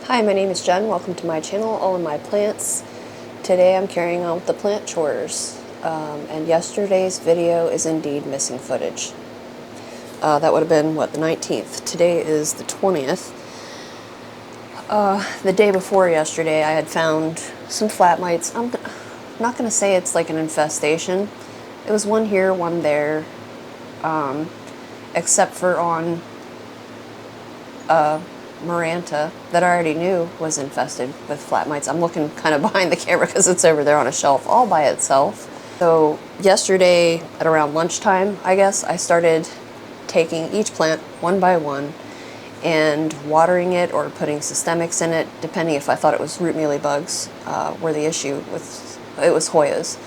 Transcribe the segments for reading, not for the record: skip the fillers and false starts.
Hi, my name is Jen. Welcome to my channel, All of My Plants. Today I'm carrying on with the plant chores, and yesterday's video is indeed missing footage. That would have been, what, the 19th. Today is the 20th. The day before yesterday I had found some flat mites. I'm not going to say it's like an infestation. It was one here, one there, except for on Maranta that I already knew was infested with flat mites. I'm looking kind of behind the camera because it's over there on a shelf all by itself. So yesterday at around lunchtime, I guess, I started taking each plant one by one and watering it or putting systemics in it, depending if I thought it was root mealybugs were the issue. It was Hoyas.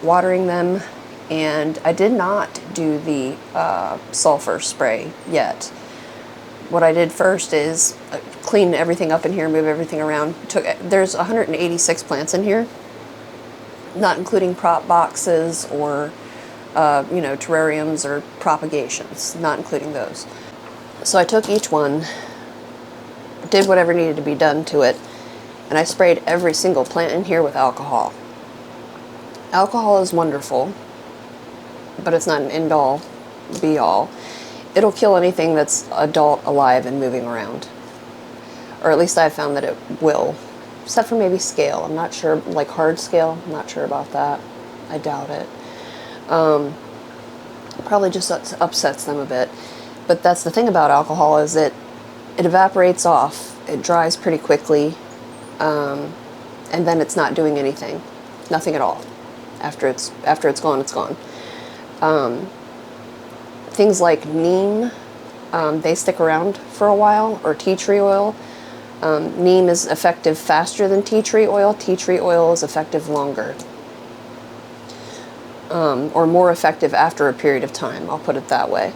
Watering them, and I did not do the sulfur spray yet. What I did first is clean everything up in here, move everything around. There's 186 plants in here, not including prop boxes or terrariums or propagations, not including those. So I took each one, did whatever needed to be done to it, and I sprayed every single plant in here with alcohol. Alcohol is wonderful, but it's not an end-all, be-all. It'll kill anything that's adult, alive, and moving around. Or at least I've found that it will. Except for maybe scale. I'm not sure, like hard scale, I'm not sure about that. I doubt it. Probably just upsets them a bit. But that's the thing about alcohol, is it evaporates off. It dries pretty quickly, and then it's not doing anything. Nothing at all. After it's gone, it's gone. Things like neem, they stick around for a while, or tea tree oil. Neem is effective faster than tea tree oil. Tea tree oil is effective longer. Or more effective after a period of time, I'll put it that way.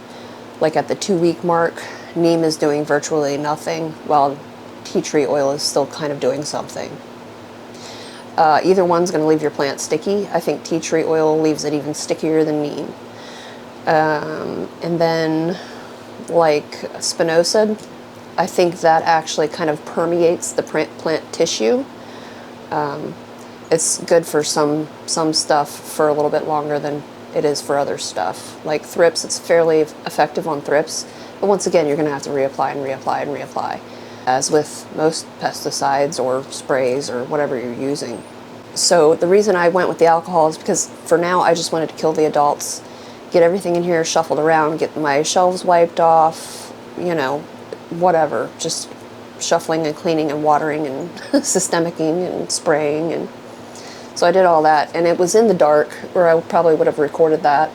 Like at the 2-week mark, neem is doing virtually nothing, while tea tree oil is still kind of doing something. Either one's going to leave your plant sticky. I think tea tree oil leaves it even stickier than neem. And then, like spinosad, I think that actually kind of permeates the plant tissue. It's good for some stuff for a little bit longer than it is for other stuff. Like thrips, it's fairly effective on thrips, but once again, you're going to have to reapply and reapply and reapply, as with most pesticides or sprays or whatever you're using. So the reason I went with the alcohol is because for now I just wanted to kill the adults, get everything in here shuffled around, get my shelves wiped off, whatever, just shuffling and cleaning and watering and systemicing and spraying. And so I did all that, and it was in the dark, or I probably would have recorded that,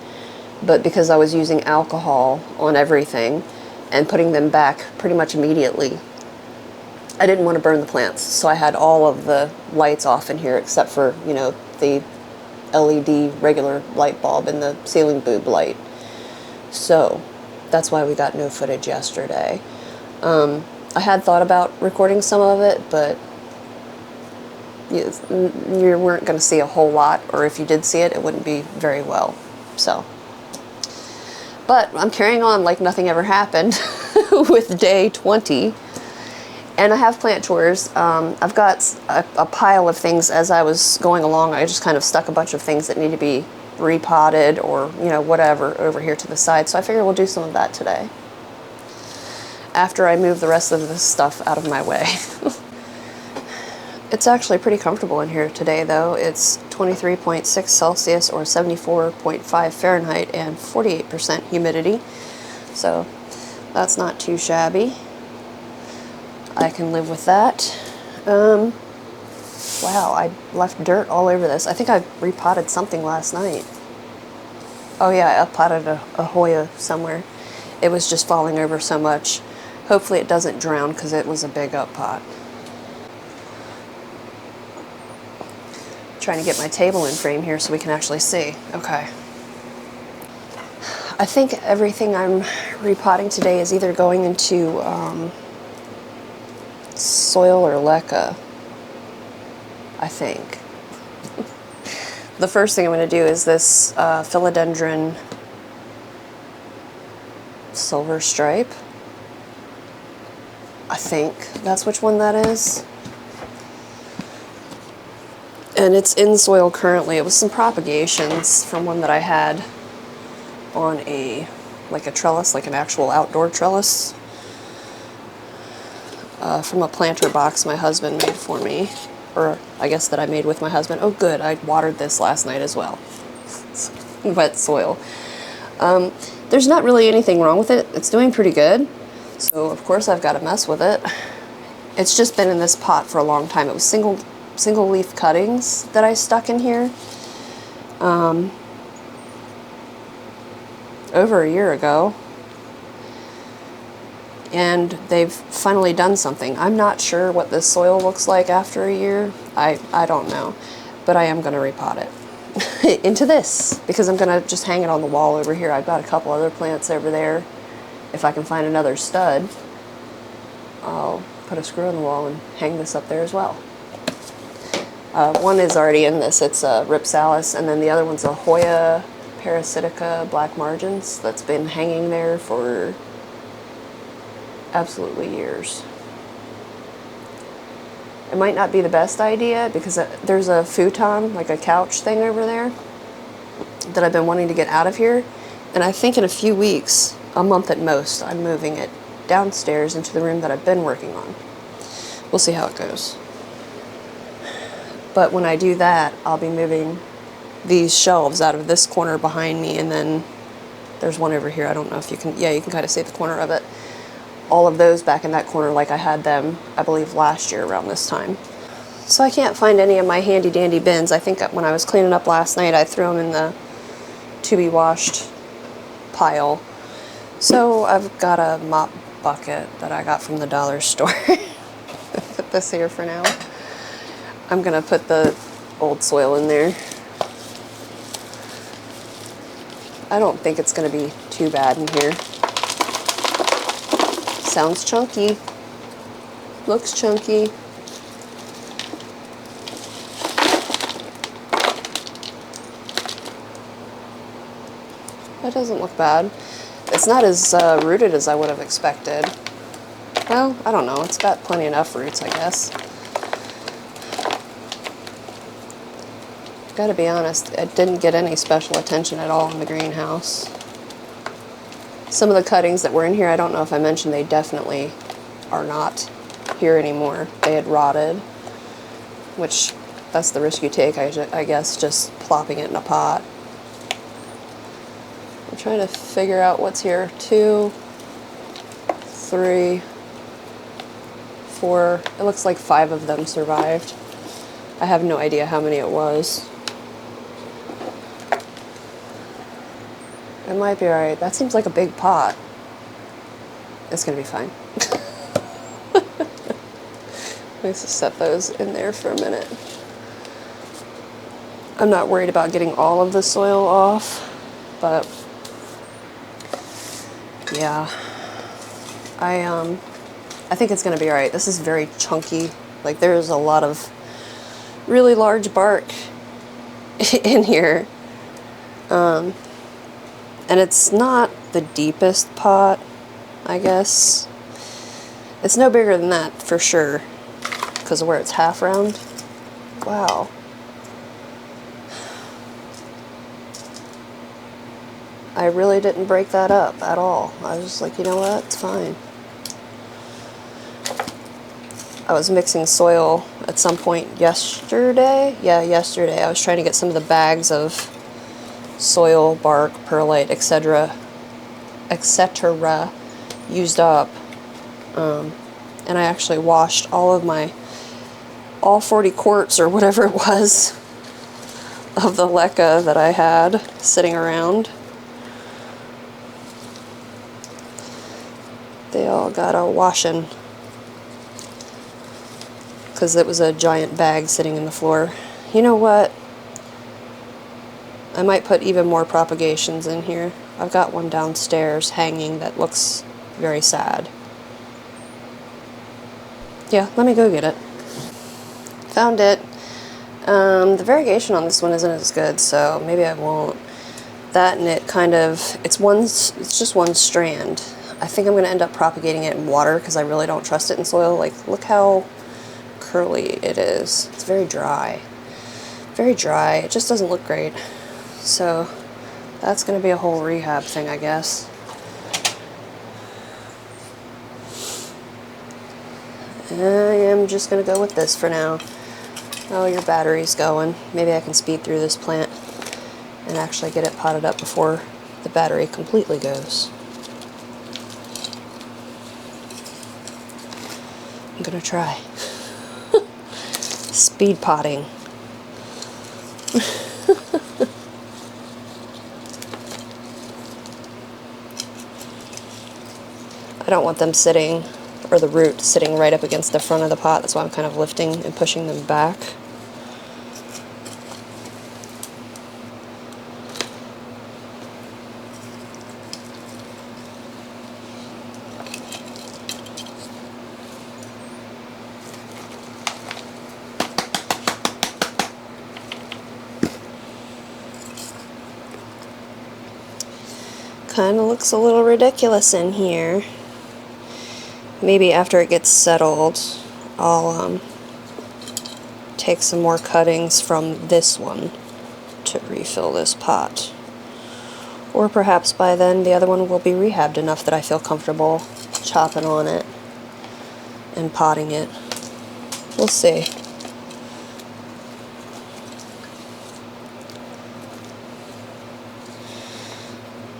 but because I was using alcohol on everything and putting them back pretty much immediately, I didn't want to burn the plants, so I had all of the lights off in here except for, the LED regular light bulb and the ceiling boob light. So that's why we got no footage yesterday. I had thought about recording some of it, but you weren't going to see a whole lot, or if you did see it, it wouldn't be very well. So, but I'm carrying on like nothing ever happened with day 20. And I have plant chores. I've got a pile of things as I was going along. I just kind of stuck a bunch of things that need to be repotted or, whatever over here to the side. So I figure we'll do some of that today, after I move the rest of this stuff out of my way. It's actually pretty comfortable in here today, though. It's 23.6 Celsius or 74.5 Fahrenheit and 48% humidity. So that's not too shabby. I can live with that. Wow, I left dirt all over this. I think I repotted something last night. Oh yeah, I uppotted a Hoya somewhere. It was just falling over so much. Hopefully it doesn't drown because it was a big up pot. Trying to get my table in frame here so we can actually see. Okay. I think everything I'm repotting today is either going into soil or Leca, I think. The first thing I'm going to do is this philodendron silver stripe. I think that's which one that is. And it's in soil currently. It was some propagations from one that I had on a trellis, like an actual outdoor trellis, from a planter box my husband made for me, or I guess that I made with my husband. Oh good, I watered this last night as well. Wet soil. There's not really anything wrong with it. It's doing pretty good. So of course I've got to mess with it. It's just been in this pot for a long time. It was single leaf cuttings that I stuck in here over a year ago, and they've finally done something. I'm not sure what this soil looks like after a year. I don't know, but I am going to repot it into this because I'm going to just hang it on the wall over here. I've got a couple other plants over there. If I can find another stud, I'll put a screw in the wall and hang this up there as well. One is already in this. It's a Ripsalis, and then the other one's a Hoya parasitica black margins that's been hanging there for absolutely years. It might not be the best idea because there's a futon, like a couch thing over there, that I've been wanting to get out of here, and I think in a few weeks, a month at most, I'm moving it downstairs into the room that I've been working on. We'll see how it goes. But when I do that, I'll be moving these shelves out of this corner behind me, and then there's one over here. I don't know if you can, yeah, you can kind of see the corner of it. All of those back in that corner like I had them, I believe, last year around this time. So I can't find any of my handy dandy bins. I think when I was cleaning up last night, I threw them in the to be washed pile. So I've got a mop bucket that I got from the dollar store. Put this here for now. I'm gonna put the old soil in there. I don't think it's gonna be too bad in here. Sounds chunky. Looks chunky. That doesn't look bad. It's not as rooted as I would have expected. Well, I don't know. It's got plenty enough roots, I guess. Gotta be honest, it didn't get any special attention at all in the greenhouse. Some of the cuttings that were in here, I don't know if I mentioned, they definitely are not here anymore. They had rotted, which that's the risk you take, I guess, just plopping it in a pot. I'm trying to figure out what's here. 2, 3, 4. It looks like 5 of them survived. I have no idea how many it was. It might be alright. That seems like a big pot. It's gonna be fine. Let's just set those in there for a minute. I'm not worried about getting all of the soil off, but yeah, I think it's gonna be alright. This is very chunky. Like, there's a lot of really large bark in here. And it's not the deepest pot, I guess. It's no bigger than that for sure, because of where it's half round. Wow. I really didn't break that up at all. I was just like, you know what, it's fine. I was mixing soil at some point yesterday. Yeah, yesterday. I was trying to get some of the bags of soil, bark, perlite, etc. used up. And I actually washed all 40 quarts or whatever it was of the Leca that I had sitting around. They all got a washing because it was a giant bag sitting in the floor. You know what? I might put even more propagations in here. I've got one downstairs hanging that looks very sad. Yeah, let me go get it. Found it. The variegation on this one isn't as good, so maybe I won't. That and it kind of, it's just one strand. I think I'm going to end up propagating it in water because I really don't trust it in soil. Like, look how curly it is. It's very dry. Very dry. It just doesn't look great. So that's going to be a whole rehab thing, I guess. I am just going to go with this for now. Oh, your battery's going. Maybe I can speed through this plant and actually get it potted up before the battery completely goes. I'm gonna try. Speed potting. I don't want them sitting, or the root sitting right up against the front of the pot. That's why I'm kind of lifting and pushing them back. Kind of looks a little ridiculous in here. Maybe after it gets settled, I'll take some more cuttings from this one to refill this pot. Or perhaps by then the other one will be rehabbed enough that I feel comfortable chopping on it and potting it. We'll see.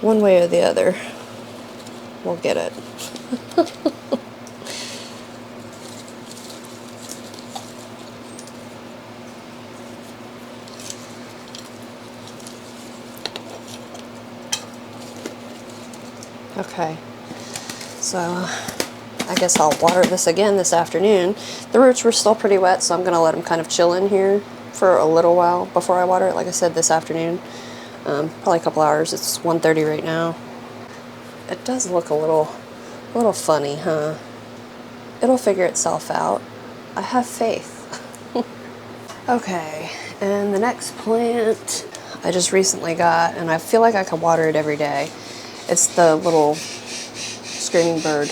One way or the other, we'll get it. Okay, so I guess I'll water this again this afternoon. The roots were still pretty wet, so I'm going to let them kind of chill in here for a little while before I water it, like I said, this afternoon. Probably a couple hours. It's 1:30 right now. It does look a little funny, huh? It'll figure itself out. I have faith. Okay, and the next plant I just recently got, and I feel like I could water it every day. It's the little screaming bird.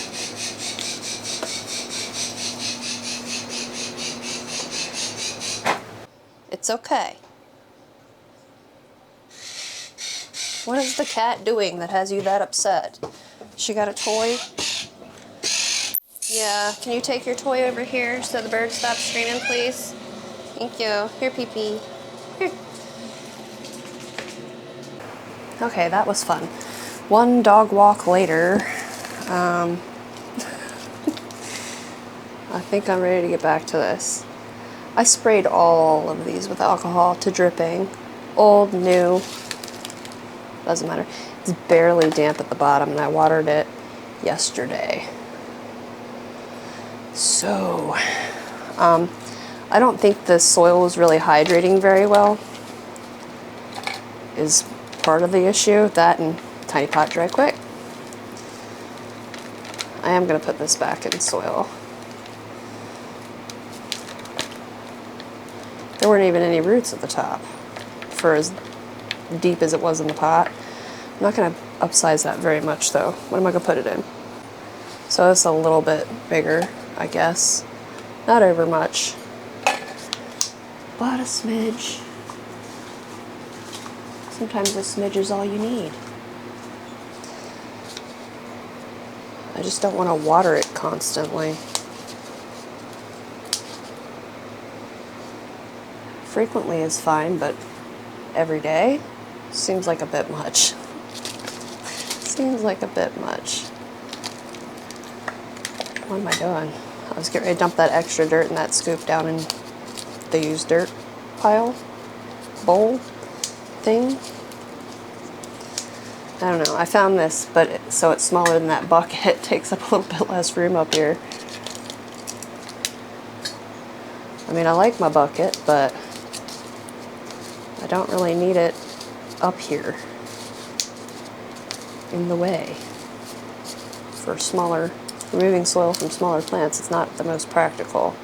It's okay. What is the cat doing that has you that upset? She got a toy? Yeah, can you take your toy over here so the bird stops screaming, please? Thank you. Here, Pee-Pee. Here. Okay, that was fun. One dog walk later, I think I'm ready to get back to this. I sprayed all of these with alcohol to dripping. Old, new, doesn't matter. It's barely damp at the bottom, and I watered it yesterday. So, I don't think the soil is really hydrating very well, is part of the issue. That and tiny pot dry quick. I am going to put this back in soil. There weren't even any roots at the top for as deep as it was in the pot. I'm not going to upsize that very much though. What am I going to put it in? So it's a little bit bigger, I guess. Not over much, but a smidge. Sometimes a smidge is all you need. I just don't want to water it constantly. Frequently is fine, but every day seems like a bit much. Seems like a bit much. What am I doing? I was getting ready to dump that extra dirt in that scoop down in the used dirt pile, bowl thing. I don't know. I found this, but so it's smaller than that bucket. It takes up a little bit less room up here. I mean, I like my bucket, but I don't really need it up here in the way. For smaller, removing soil from smaller plants, it's not the most practical.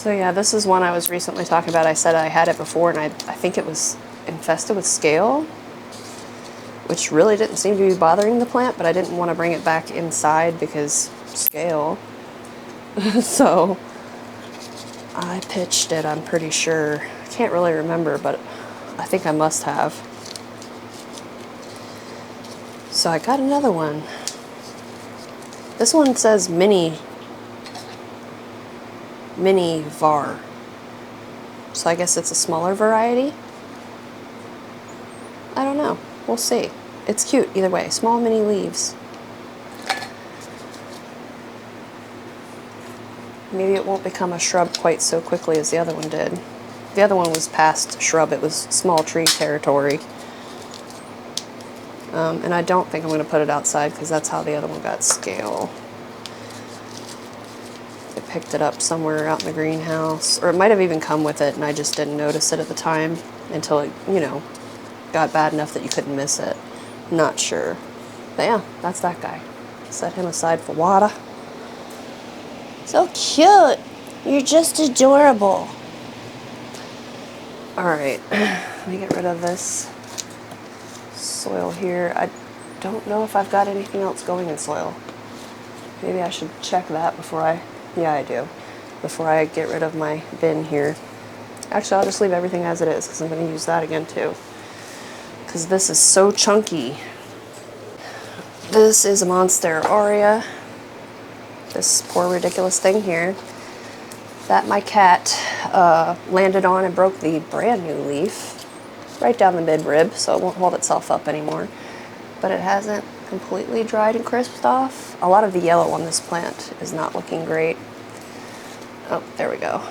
So yeah, this is one I was recently talking about. I said I had it before, and I think it was infested with scale, which really didn't seem to be bothering the plant, but I didn't want to bring it back inside because scale. So I pitched it, I'm pretty sure. I can't really remember, but I think I must have. So I got another one. This one says mini var. So I guess it's a smaller variety. I don't know. We'll see. It's cute either way. Small mini leaves. Maybe it won't become a shrub quite so quickly as the other one did. The other one was past shrub. It was small tree territory. And I don't think I'm going to put it outside because that's how the other one got scale. I picked it up somewhere out in the greenhouse, or it might have even come with it and I just didn't notice it at the time until it, you know, got bad enough that you couldn't miss it. Not sure. But yeah, that's that guy. Set him aside for water. So cute. You're just adorable. Alright, let me get rid of this soil here. I don't know if I've got anything else going in soil. Maybe I should check that before yeah, I do. Before I get rid of my bin here. Actually, I'll just leave everything as it is because I'm going to use that again too. Because this is so chunky. This is a Monstera aurea. This poor ridiculous thing here that my cat landed on and broke the brand new leaf right down the midrib, so it won't hold itself up anymore. But it hasn't completely dried and crisped off. A lot of the yellow on this plant is not looking great. Oh, there we go.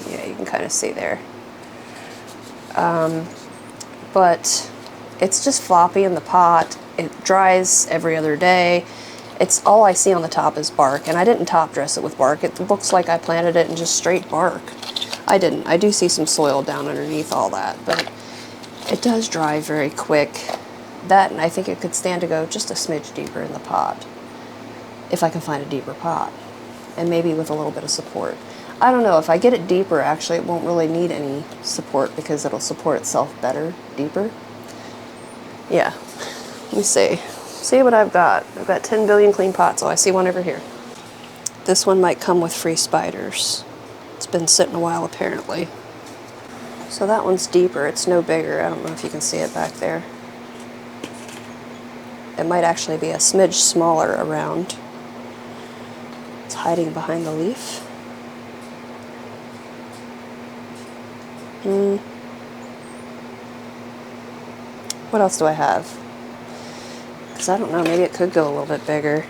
Yeah, you can kind of see there. But it's just floppy in the pot. It dries every other day. It's all I see on the top is bark, and I didn't top dress it with bark. It looks like I planted it in just straight bark. I didn't. I do see some soil down underneath all that, but it does dry very quick. That, and I think it could stand to go just a smidge deeper in the pot, if I can find a deeper pot, and maybe with a little bit of support. I don't know, if I get it deeper, actually, it won't really need any support because it'll support itself better, deeper. Yeah, let me see. See what I've got. I've got 10 billion clean pots. Oh, I see one over here. This one might come with free spiders. It's been sitting a while, apparently. So that one's deeper. It's no bigger. I don't know if you can see it back there. It might actually be a smidge smaller around. It's hiding behind the leaf. What else do I have? Because I don't know, maybe it could go a little bit bigger.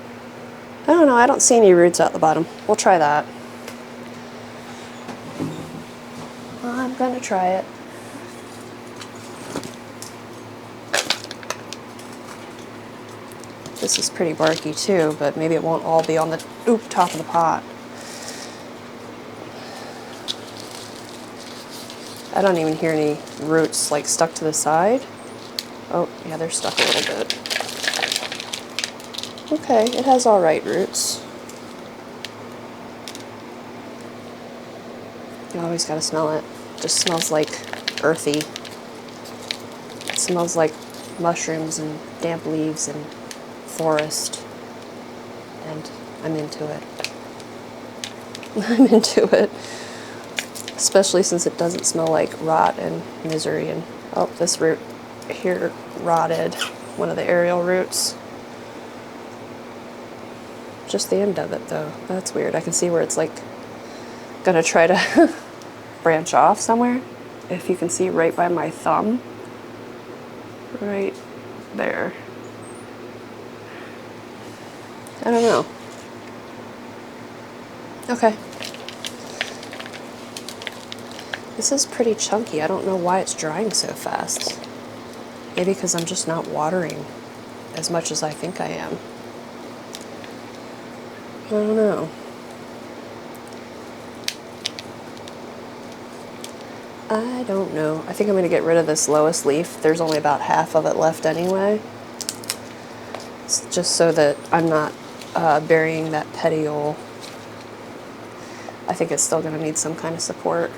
I don't know, I don't see any roots out the bottom. We'll try that. I'm gonna try it. This is pretty barky too, but maybe it won't all be on the top of the pot. I don't even hear any roots like stuck to the side. Oh, yeah, they're stuck a little bit. Okay, it has all right roots. You always gotta smell it. It just smells like earthy. It smells like mushrooms and damp leaves and forest. And I'm into it. I'm into it. Especially since it doesn't smell like rot and misery. And oh, this root here rotted. One of the aerial roots. Just the end of it though. That's weird. I can see where it's like gonna try to branch off somewhere. If you can see right by my thumb. Right there. I don't know. Okay. This is pretty chunky. I don't know why it's drying so fast. Maybe because I'm just not watering as much as I think I am. I don't know. I don't know. I think I'm going to get rid of this lowest leaf. There's only about half of it left anyway. It's just so that I'm not burying that petiole. I think it's still going to need some kind of support.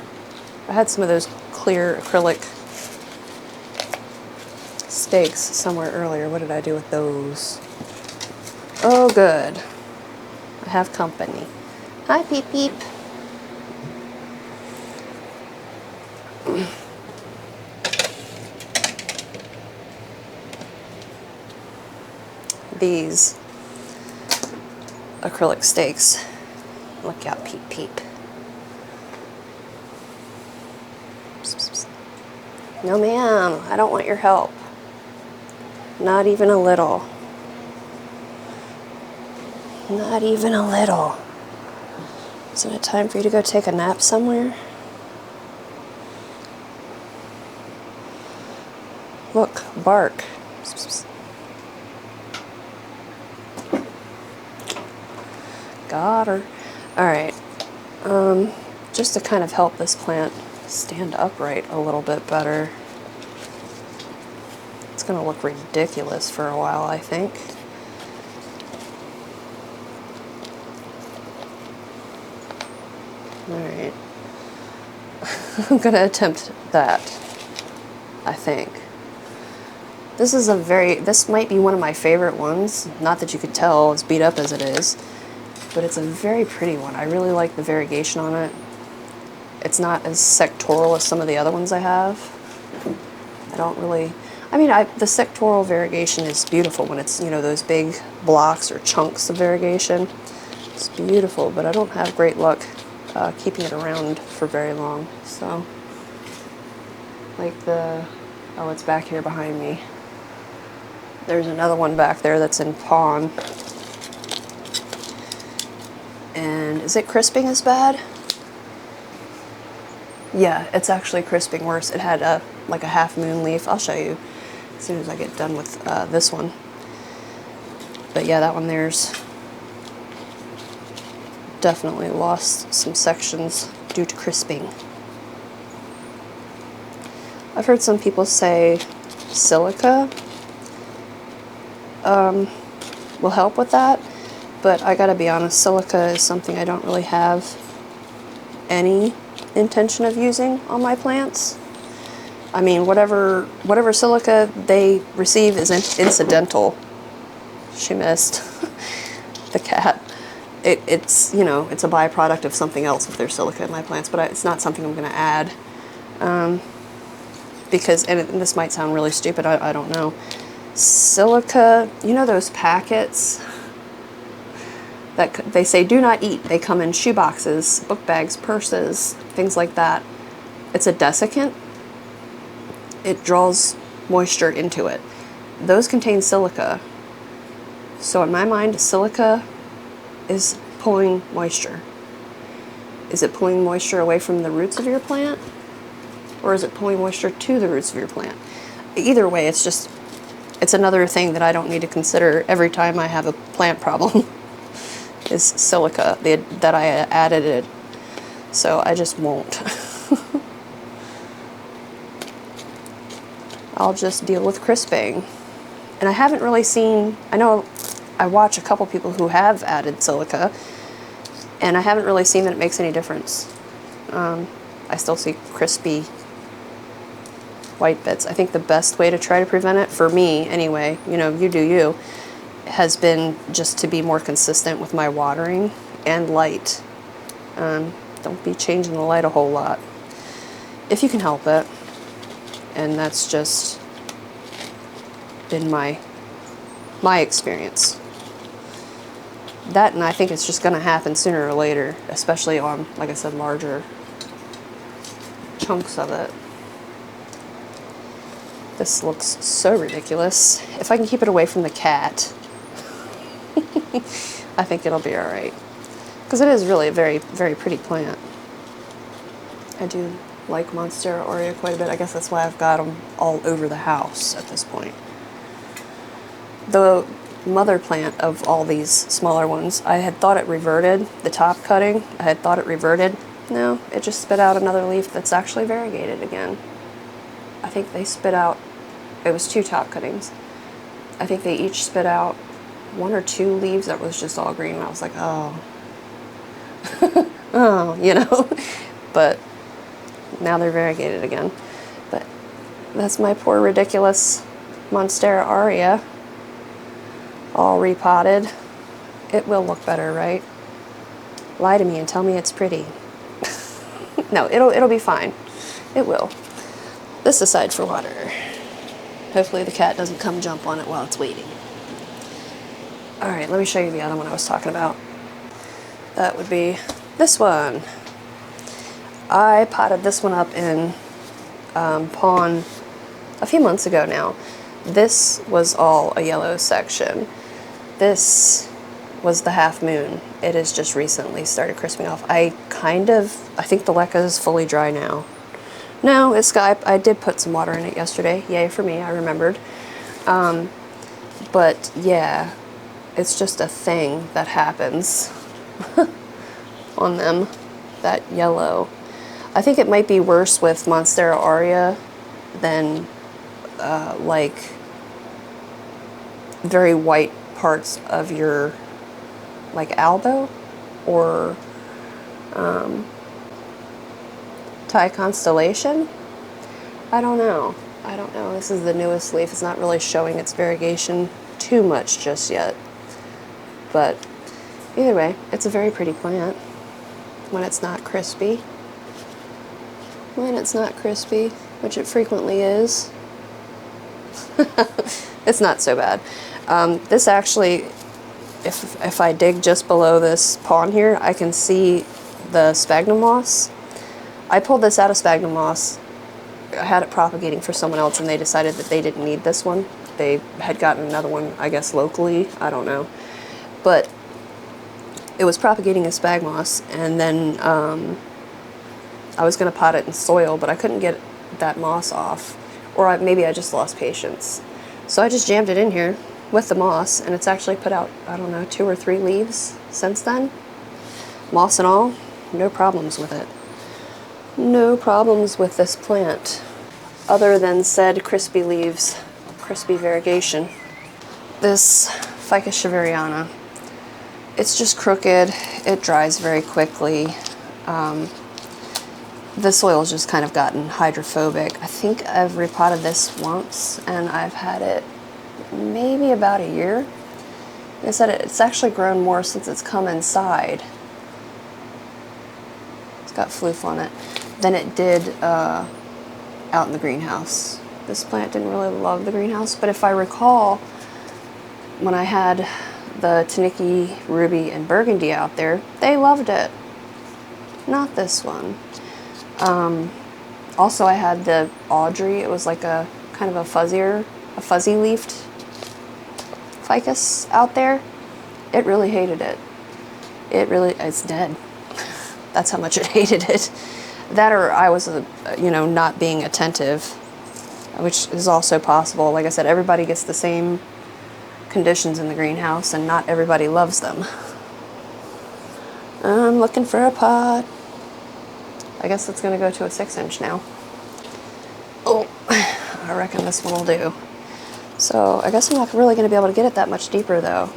I had some of those clear acrylic stakes somewhere earlier. What did I do with those? Oh, good. I have company. Hi, Peep Peep. These acrylic stakes. Look out, Peep Peep. No, ma'am, I don't want your help. Not even a little. Not even a little. Isn't it time for you to go take a nap somewhere? Look, bark. Got her. Alright. Just to kind of help this plant stand upright a little bit better. It's going to look ridiculous for a while, I think. Alright. I'm going to attempt that, I think. This might be one of my favorite ones. Not that you could tell, as beat up as it is. But it's a very pretty one. I really like the variegation on it. It's not as sectoral as some of the other ones I have. I don't really... I mean, the sectoral variegation is beautiful when it's, you know, those big blocks or chunks of variegation. It's beautiful, but I don't have great luck keeping it around for very long. So, like oh, it's back here behind me. There's another one back there that's in pawn. And is it crisping as bad? Yeah, it's actually crisping worse. It had like a half moon leaf. I'll show you as soon as I get done with this one. But yeah, that one there's definitely lost some sections due to crisping. I've heard some people say silica will help with that. But I gotta be honest, silica is something I don't really have any intention of using on my plants. I mean, whatever silica they receive is incidental. She missed the cat. It's, you know, it's a byproduct of something else if there's silica in my plants, but it's not something I'm gonna add. Because, and this might sound really stupid, I don't know. Silica, you know those packets that they say do not eat? They come in shoe boxes, book bags, purses, things like that. It's a desiccant. It draws moisture into it. Those contain silica. So in my mind, silica is pulling moisture. Is it pulling moisture away from the roots of your plant? Or is it pulling moisture to the roots of your plant? Either way, it's another thing that I don't need to consider every time I have a plant problem. Is silica, that I added it. So I just won't. I'll just deal with crisping. And I haven't really seen, I know I watch a couple people who have added silica, and I haven't really seen that it makes any difference. I still see crispy white bits. I think the best way to try to prevent it, for me anyway, you know, you do you, has been just to be more consistent with my watering and light. Don't be changing the light a whole lot if you can help it. And that's just been my experience. That, and I think it's just going to happen sooner or later, especially on, like I said, larger chunks of it. This looks so ridiculous. If I can keep it away from the cat, I think it'll be alright. Because it is really a very, very pretty plant. I do like Monstera Aurea quite a bit. I guess that's why I've got them all over the house at this point. The mother plant of all these smaller ones, I had thought it reverted, the top cutting, I had thought it reverted. No, it just spit out another leaf that's actually variegated again. I think they spit out, it was 2 top cuttings. I think they each spit out 1 or 2 leaves that was just all green, and I was like, oh. oh, you know. But now they're variegated again. But that's my poor ridiculous Monstera Aria, all repotted. It will look better, right? Lie to me and tell me it's pretty. No, it'll be fine. It will. This aside for water. Hopefully the cat doesn't come jump on it while it's waiting. All right, let me show you the other one I was talking about. That would be this one. I potted this one up in pond a few months ago now. This was all a yellow section. This was the half moon. It has just recently started crisping off. I think the Leca is fully dry now. No, it's got, I did put some water in it yesterday. Yay for me, I remembered. But yeah, it's just a thing that happens on them, that yellow. I think it might be worse with Monstera Aria than like very white parts of your like elbow or Thai constellation. I don't know. This is the newest leaf. It's not really showing its variegation too much just yet. But either way, it's a very pretty plant when it's not crispy. When it's not crispy, which it frequently is. It's not so bad. This actually, if I dig just below this pond here, I can see the sphagnum moss. I pulled this out of sphagnum moss. I had it propagating for someone else and they decided that they didn't need this one. They had gotten another one, I guess locally, I don't know. But it was propagating as sphagnum moss, and then I was going to pot it in soil, but I couldn't get that moss off. Or maybe I just lost patience. So I just jammed it in here with the moss, and it's actually put out, I don't know, 2 or 3 leaves since then. Moss and all, no problems with it. No problems with this plant, other than said crispy leaves, crispy variegation. This Ficus shaveriana, it's just crooked, it dries very quickly. The soil's just kind of gotten hydrophobic. I think I've repotted this once, and I've had it maybe about a year. Like I said, it's actually grown more since it's come inside. It's got floof on it than it did out in the greenhouse. This plant didn't really love the greenhouse, but if I recall, when I had the Taniki, Ruby, and Burgundy out there, they loved it. Not this one. Also, I had the Audrey. It was like a kind of a fuzzy leafed ficus out there. It really hated it. It's dead. That's how much it hated it. That, or I was, not being attentive, which is also possible. Like I said, everybody gets the same conditions in the greenhouse, and not everybody loves them. I'm looking for a pot. I guess it's going to go to a 6-inch now. Oh, I reckon this one will do. So I guess I'm not really going to be able to get it that much deeper, though.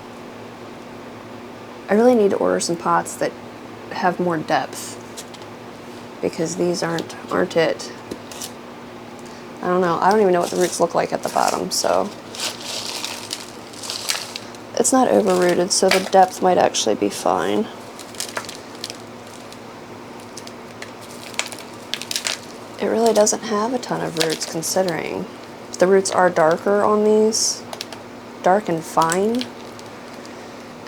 I really need to order some pots that have more depth, because these aren't it. I don't know. I don't even know what the roots look like at the bottom, so it's not over-rooted, so the depth might actually be fine. It really doesn't have a ton of roots, considering the roots are darker on these, dark and fine,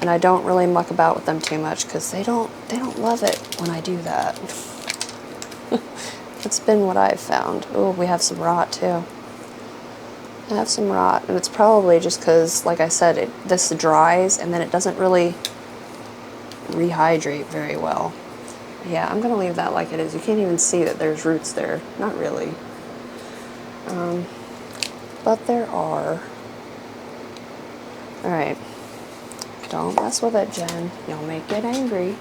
and I don't really muck about with them too much because they don't love it when I do that. It's been what I've found. Oh, we have some rot too. I have some rot, and it's probably just because, like I said, this dries and then it doesn't really rehydrate very well. Yeah, I'm gonna leave that like it is. You can't even see that there's roots there. Not really. But there are. Alright. Don't mess with it, Jen. You'll make it angry.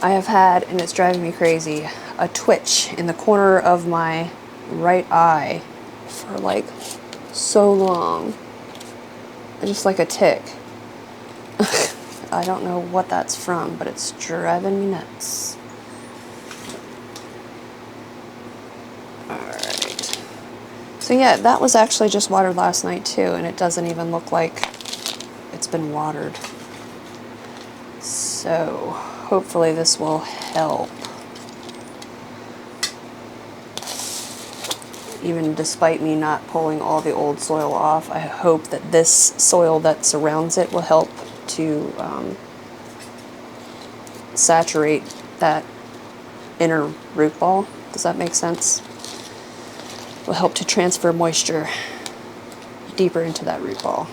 I have had, and it's driving me crazy, a twitch in the corner of my right eye for like so long. Just like a tick. I don't know what that's from, but it's driving me nuts. Alright. So yeah, that was actually just watered last night too, and it doesn't even look like it's been watered. So hopefully this will help. Even despite me not pulling all the old soil off, I hope that this soil that surrounds it will help to saturate that inner root ball. Does that make sense? Will help to transfer moisture deeper into that root ball.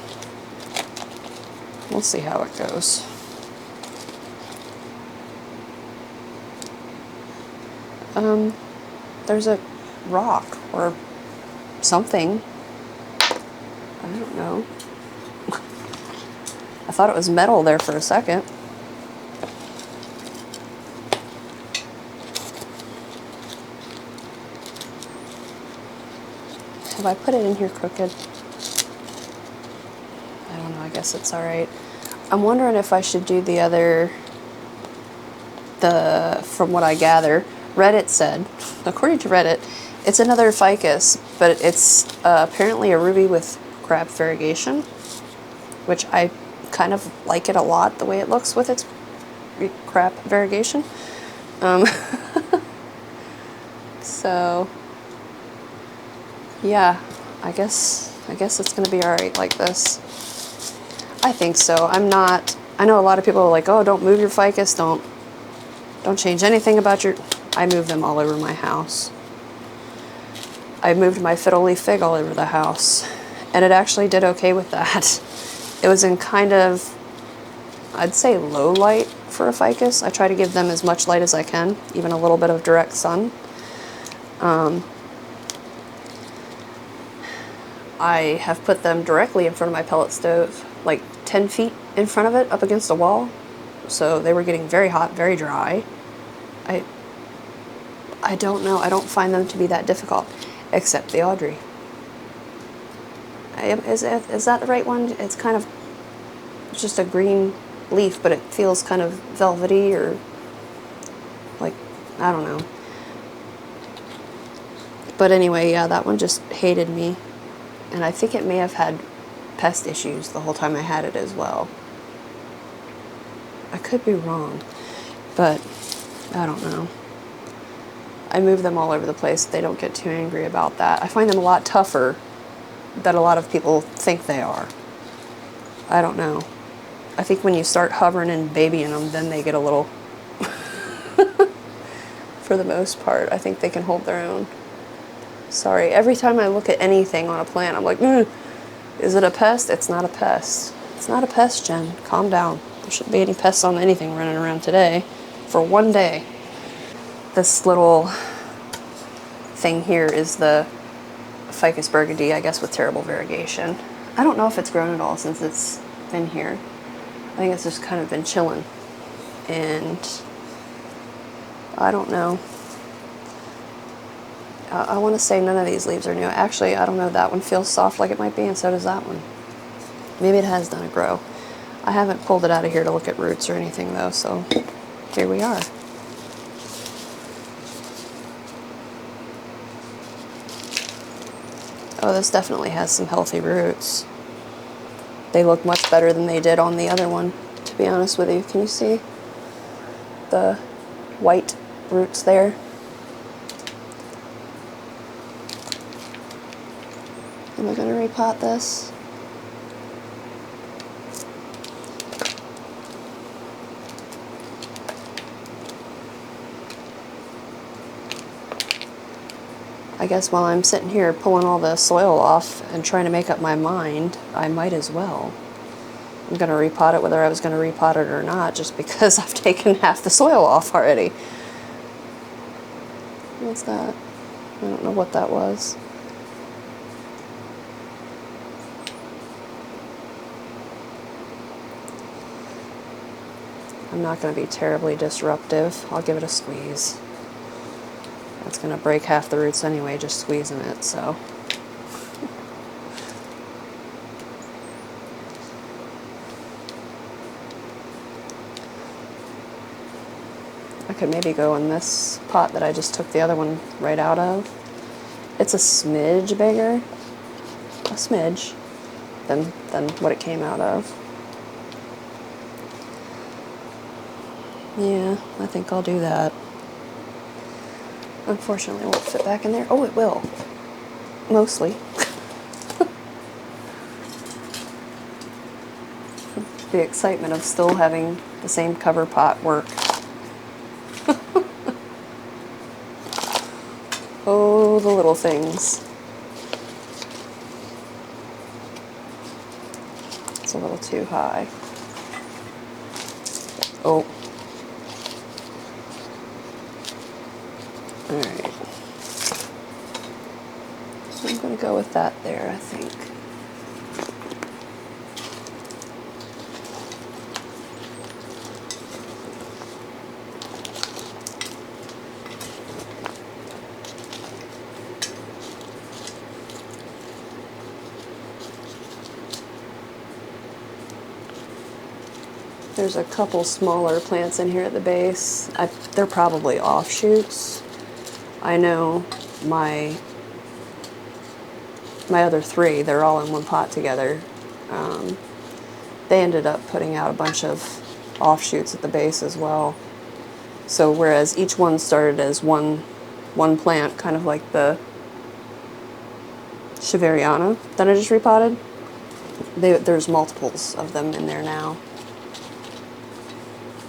We'll see how it goes. There's a rock or something. I don't know. I thought it was metal there for a second. Have I put it in here crooked? I don't know, I guess it's alright. I'm wondering if I should do the other, from what I gather, Reddit said, according to Reddit, it's another ficus, but it's apparently a ruby with crab variegation, which I kind of like it a lot, the way it looks with its crab variegation. So, yeah, I guess it's gonna be alright like this. I think so. I know a lot of people are like, oh, don't move your ficus, don't change anything about your... I move them all over my house. I moved my fiddle leaf fig all over the house, and it actually did okay with that. It was in kind of, I'd say, low light for a ficus. I try to give them as much light as I can, even a little bit of direct sun. I have put them directly in front of my pellet stove, like 10 feet in front of it, up against a wall. So they were getting very hot, very dry. I don't know. I don't find them to be that difficult, except the Audrey. Is that the right one? It's kind of just a green leaf, but it feels kind of velvety, or like, I don't know. But anyway, yeah, that one just hated me. And I think it may have had pest issues the whole time I had it as well. I could be wrong, but I don't know. I move them all over the place. They don't get too angry about that. I find them a lot tougher than a lot of people think they are. I don't know. I think when you start hovering and babying them, then they get a little... For the most part, I think they can hold their own. Sorry, every time I look at anything on a plant, I'm like, is it a pest? It's not a pest. It's not a pest, Jen. Calm down. There shouldn't be any pests on anything running around today. For one day. This little thing here is the Ficus burgundy, I guess, with terrible variegation. I don't know if it's grown at all since it's been here. I think it's just kind of been chilling. And I don't know. I want to say none of these leaves are new. Actually, I don't know. That one feels soft like it might be, and so does that one. Maybe it has done a grow. I haven't pulled it out of here to look at roots or anything, though, so here we are. Oh, this definitely has some healthy roots. They look much better than they did on the other one, to be honest with you. Can you see the white roots there? Am I going to repot this? I guess while I'm sitting here pulling all the soil off and trying to make up my mind, I might as well. I'm going to repot it whether I was going to repot it or not, just because I've taken half the soil off already. What's that? I don't know what that was. I'm not going to be terribly disruptive. I'll give it a squeeze. It's going to break half the roots anyway, just squeezing it, so. could maybe go in this pot that I just took the other one right out of. It's a smidge bigger, a smidge, than what it came out of. Yeah, I think I'll do that. Unfortunately, it won't fit back in there. Oh, it will. Mostly. The excitement of still having the same cover pot work. Oh, the little things. It's a little too high. Oh. Alright. I'm going to go with that there, I think. There's a couple smaller plants in here at the base. They're probably offshoots. I know my other three, they're all in one pot together. They ended up putting out a bunch of offshoots at the base as well. So whereas each one started as one plant, kind of like the Cheveriana that I just repotted, there's multiples of them in there now.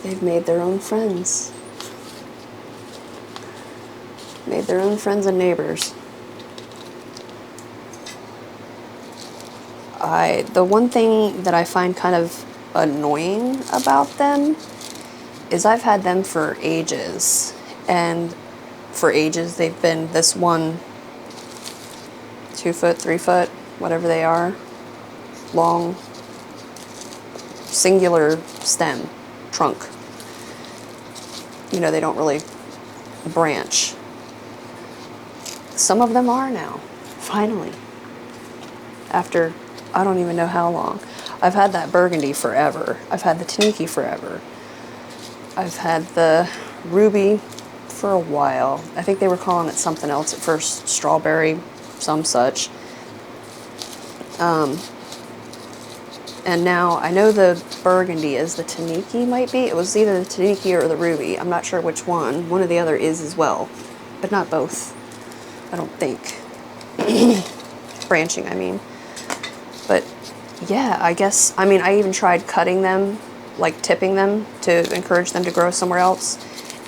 They've made their own friends. Made their own friends and neighbors. The one thing that I find kind of annoying about them is I've had them for ages, and for ages they've been this one 2 foot, 3 foot, whatever they are, long, singular stem, trunk. You know, they don't really branch. Some of them are now, finally. After, I don't even know how long. I've had that burgundy forever. I've had the Taniki forever. I've had the ruby for a while. I think they were calling it something else at first, strawberry, some such. And now I know the burgundy is the Taniki, might be. It was either the Taniki or the ruby. I'm not sure which one. One or the other is as well, but not both. I don't think. Branching, I mean. But yeah, I guess, I mean, I even tried cutting them, like tipping them to encourage them to grow somewhere else.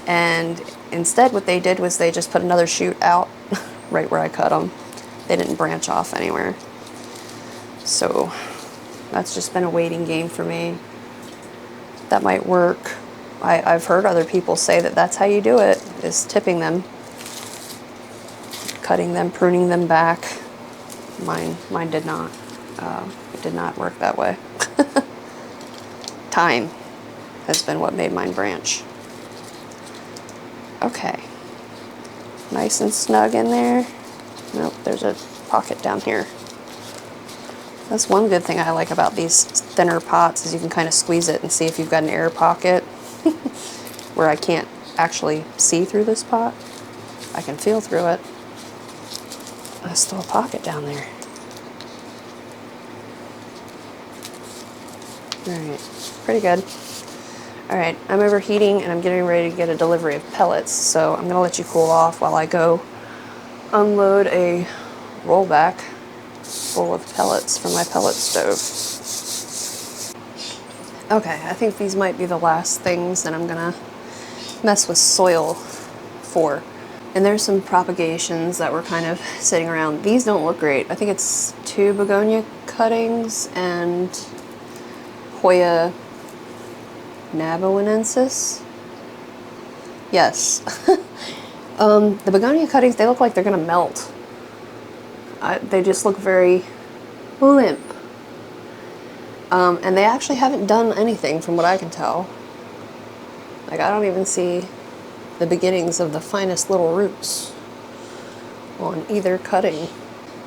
And instead what they did was they just put another shoot out right where I cut them. They didn't branch off anywhere. So that's just been a waiting game for me. That might work. I've heard other people say that that's how you do it, is tipping them. Cutting them, pruning them back. Mine did not. It did not work that way. Time has been what made mine branch. Okay. Nice and snug in there. Nope, there's a pocket down here. That's one good thing I like about these thinner pots, is you can kind of squeeze it and see if you've got an air pocket where I can't actually see through this pot. I can feel through it. There's still a pocket down there. Alright, pretty good. Alright, I'm overheating and I'm getting ready to get a delivery of pellets, so I'm going to let you cool off while I go unload a rollback full of pellets from my pellet stove. Okay, I think these might be the last things that I'm gonna mess with soil for. And there's some propagations that were kind of sitting around. These don't look great. I think it's 2 begonia cuttings and Hoya navajoensis. Yes. The begonia cuttings, they look like they're gonna melt. They just look very limp. And they actually haven't done anything from what I can tell. Like, I don't even see the beginnings of the finest little roots on either cutting.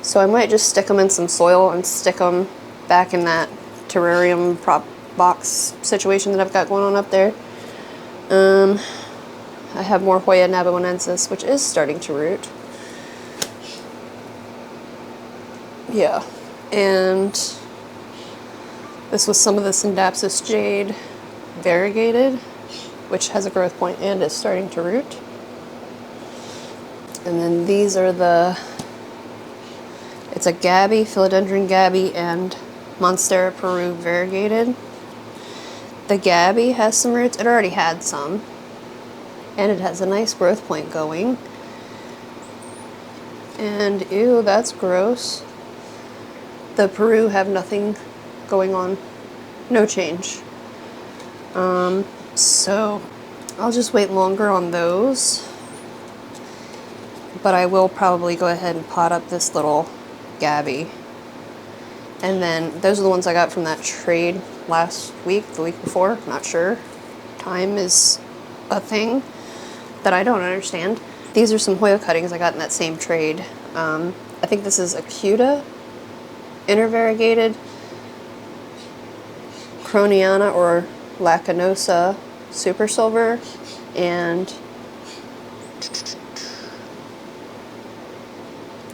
So I might just stick them in some soil and stick them back in that terrarium prop box situation that I've got going on up there. I have more Hoya nabonensis, which is starting to root. Yeah, and this was some of the Syndapsis jade variegated, which has a growth point and is starting to root. And then these are it's a Gabby, Philodendron Gabby, and Monstera Peru variegated. The Gabby has some roots. It already had some. And it has a nice growth point going. And ew, that's gross. The Peru have nothing going on. No change. So I'll just wait longer on those. But I will probably go ahead and pot up this little Gabby. And then those are the ones I got from that trade last week, the week before, not sure. Time is a thing that I don't understand. These are some Hoya cuttings I got in that same trade. I think this is Acuta, intervariegated, Croniana or Lacanosa Super Silver, and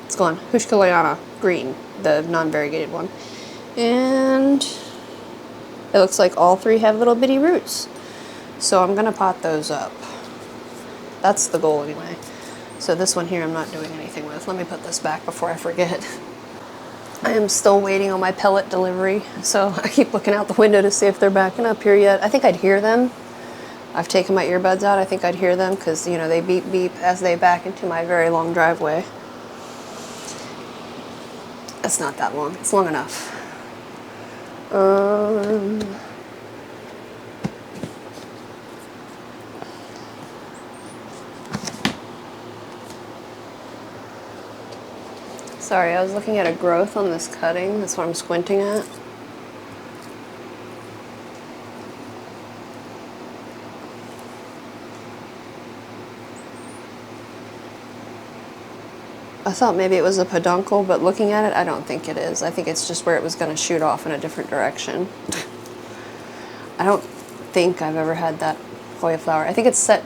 it's gone, Hushkaliana Green, the non-variegated one. And it looks like all three have little bitty roots. So I'm gonna pot those up. That's the goal anyway. So this one here I'm not doing anything with. Let me put this back before I forget. I am still waiting on my pellet delivery, so I keep looking out the window to see if they're backing up here yet. I think I'd hear them. I've taken my earbuds out. I think I'd hear them because, you know, they beep beep as they back into my very long driveway. It's not that long. It's long enough. Sorry, I was looking at a growth on this cutting. That's what I'm squinting at. I thought maybe it was a peduncle, but looking at it, I don't think it is. I think it's just where it was going to shoot off in a different direction. I don't think I've ever had that Hoya flower. I think it's set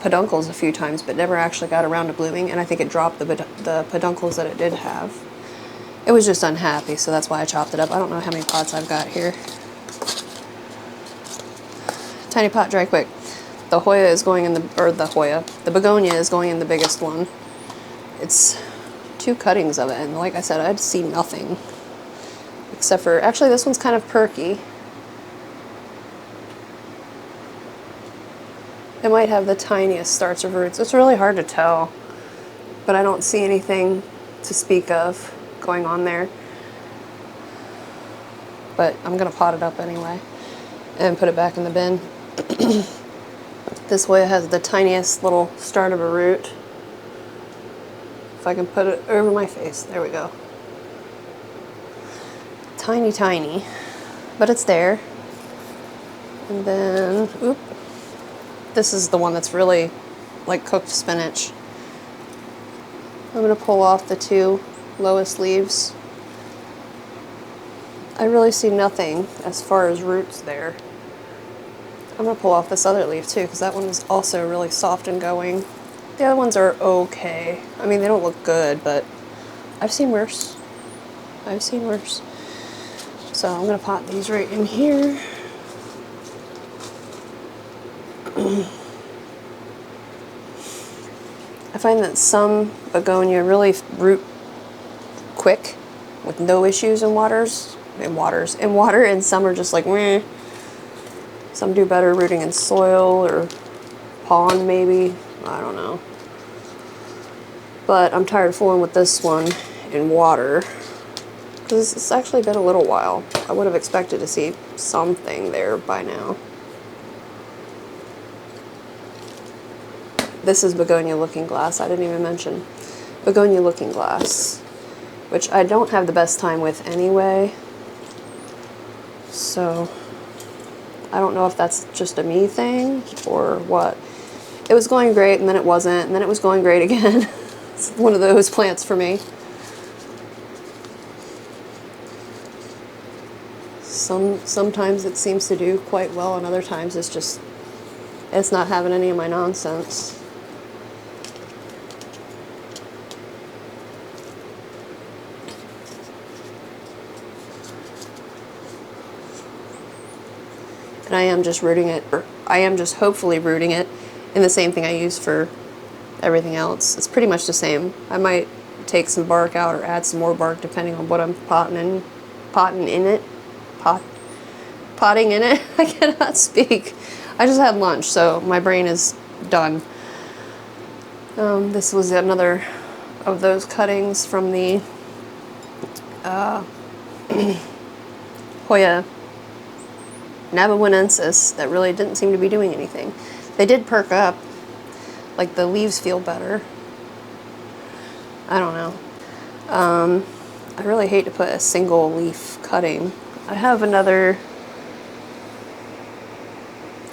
peduncles a few times, but never actually got around to blooming, and I think it dropped the peduncles that it did have. It was just unhappy, so that's why I chopped it up. I don't know how many pots I've got here. Tiny pot, dry quick. The Hoya is going in the begonia is going in the biggest one. It's 2 cuttings of it, and like I said, I'd see nothing. Except for, actually this one's kind of perky. It might have the tiniest starts of roots. It's really hard to tell, but I don't see anything to speak of going on there. But I'm gonna pot it up anyway and put it back in the bin. This Hoya has the tiniest little start of a root. If I can put it over my face, there we go. Tiny, tiny, but it's there. And then, oop, this is the one that's really like cooked spinach. I'm gonna pull off the 2 lowest leaves. I really see nothing as far as roots there. I'm gonna pull off this other leaf too, because that one is also really soft and going. The other ones are okay. I mean, they don't look good, but I've seen worse. I've seen worse. So I'm gonna pot these right in here. I find that some begonia really root quick with no issues in water, and some are just like meh. Some do better rooting in soil or pond maybe. I don't know. But I'm tired of fooling with this one in water because it's actually been a little while. I would have expected to see something there by now. This is Begonia Looking Glass. I didn't even mention Begonia Looking Glass, which I don't have the best time with anyway. So I don't know if that's just a me thing or what. It was going great, and then it wasn't, and then it was going great again. It's one of those plants for me. Sometimes it seems to do quite well, and other times it's just It's not having any of my nonsense. And I am just rooting it, or I am just hopefully rooting it in the same thing I use for everything else. It's pretty much the same. I might take some bark out or add some more bark depending on what I'm potting in it. Potting in it. I cannot speak. I just had lunch, so my brain is done. This was another of those cuttings from the Hoya nabonensis that really didn't seem to be doing anything. They did perk up, like the leaves feel better. I don't know. I really hate to put a single leaf cutting. I have another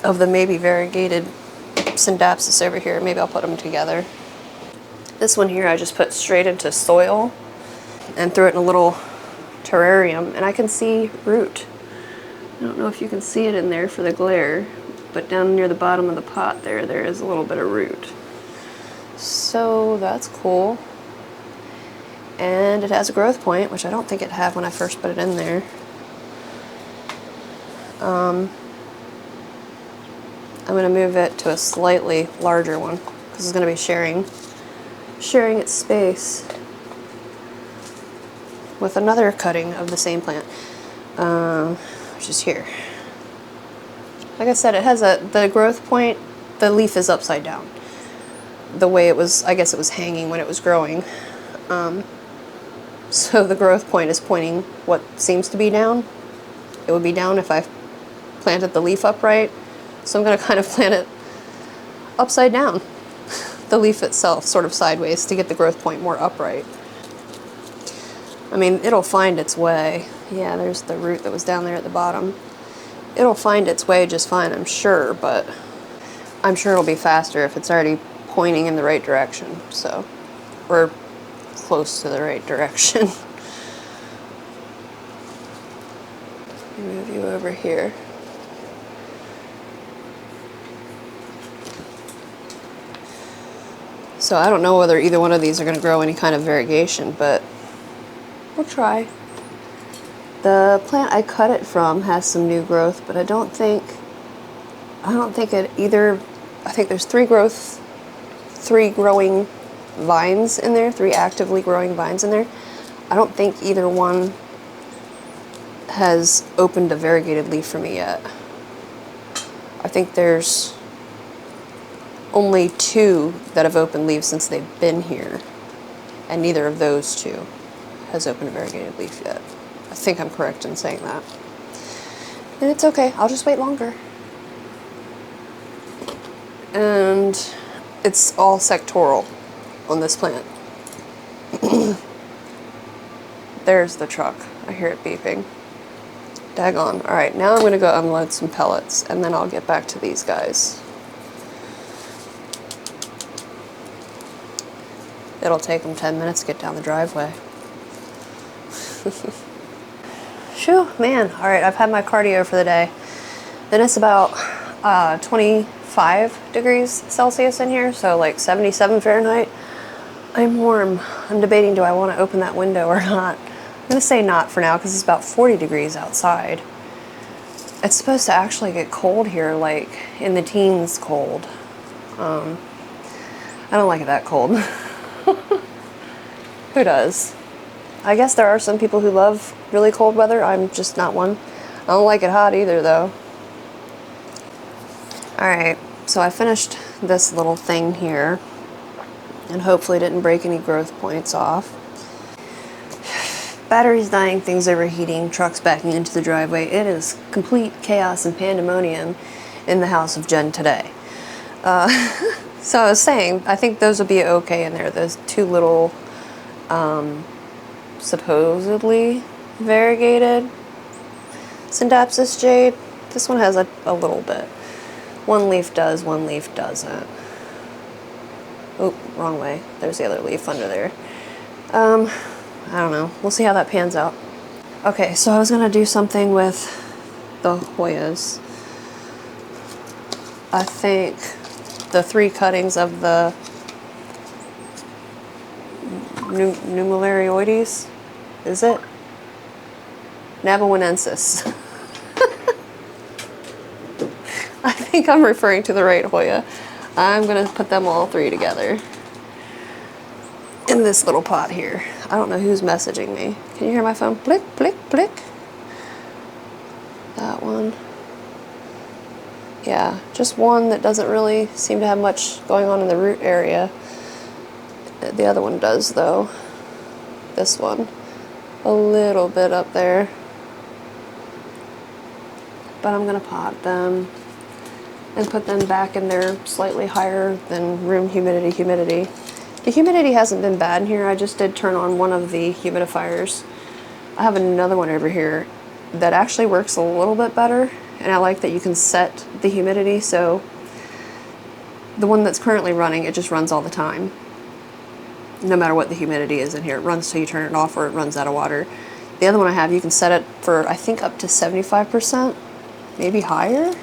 of the maybe variegated Syndapsis over here. Maybe I'll put them together. This one here I just put straight into soil and threw it in a little terrarium, and I can see root. I don't know if you can see it in there for the glare, but down near the bottom of the pot there is a little bit of root. So that's cool. And it has a growth point, which I don't think it had when I first put it in there. I'm going to move it to a slightly larger one because it's going to be sharing its space with another cutting of the same plant, which is here. Like I said, it has the growth point. The leaf is upside down. The way it was, I guess it was hanging when it was growing. So the growth point is pointing what seems to be down. It would be down if I planted the leaf upright. So I'm going to kind of plant it upside down, the leaf itself, sort of sideways, to get the growth point more upright. I mean, it'll find its way. Yeah, there's the root that was down there at the bottom. It'll find its way just fine, I'm sure, but I'm sure it'll be faster if it's already pointing in the right direction, so, or close to the right direction. Let me move you over here. So I don't know whether either one of these are going to grow any kind of variegation, but we'll try. The plant I cut it from has some new growth, but I don't think it either. I think there's three growing vines in there, 3 actively growing vines in there. I don't think either one has opened a variegated leaf for me yet. I think there's only 2 that have opened leaves since they've been here, and neither of those 2 has opened a variegated leaf yet. I think I'm correct in saying that. And it's okay, I'll just wait longer. And it's all sectoral on this plant. There's the truck. I hear it beeping. Daggone. Alright, now I'm going to go unload some pellets, and then I'll get back to these guys. It'll take them 10 minutes to get down the driveway. Phew, man. Alright, I've had my cardio for the day. And it's about 25 degrees Celsius in here, so like 77 Fahrenheit. I'm warm. I'm debating, do I want to open that window or not? I'm going to say not for now because it's about 40 degrees outside. It's supposed to actually get cold here, like in the teens cold. I don't like it that cold. Who does? I guess there are some people who love really cold weather. I'm just not one. I don't like it hot either, though. Alright, so I finished this little thing here, and hopefully didn't break any growth points off. Batteries dying, things overheating, trucks backing into the driveway. It is complete chaos and pandemonium in the house of Jen today. So I was saying, I think those will be okay in there. Those 2 little, supposedly variegated Syndapsis jade. This one has a little bit. One leaf does, one leaf doesn't. Oh, wrong way. There's the other leaf under there. I don't know. We'll see how that pans out. Okay, so I was gonna do something with the Hoyas. I think the 3 cuttings of the Numelarioides, is it? Navajoensis. I think I'm referring to the right Hoya. I'm gonna put them all 3 together in this little pot here. I don't know who's messaging me. Can you hear my phone? Blick, blick, blick. That one. Yeah, just one that doesn't really seem to have much going on in the root area. The other one does though. This one. A little bit up there. But I'm gonna pot them and put them back in there slightly higher than room humidity. The humidity hasn't been bad in here. I just did turn on one of the humidifiers. I have another one over here that actually works a little bit better, and I like that you can set the humidity, so the one that's currently running, it just runs all the time. No matter what the humidity is in here, it runs till you turn it off or it runs out of water. The other one I have, you can set it for, I think, up to 75%, maybe higher.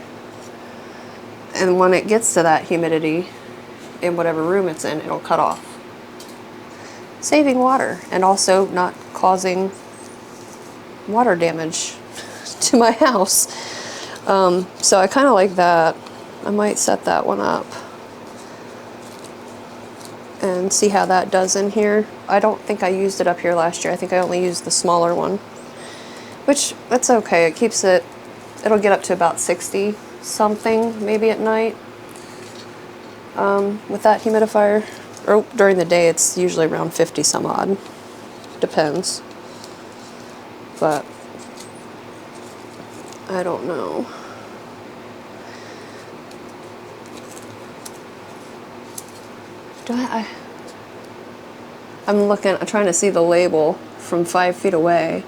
And when it gets to that humidity, in whatever room it's in, it'll cut off. Saving water, and also not causing water damage to my house. So I kind of like that. I might set that one up and see how that does in here. I don't think I used it up here last year. I think I only used the smaller one, which that's okay. It keeps it, it'll get up to about 60 something maybe at night with that humidifier. Or during the day it's usually around 50 some odd. Depends. But I don't know. I'm looking, I'm trying to see the label from 5 feet away,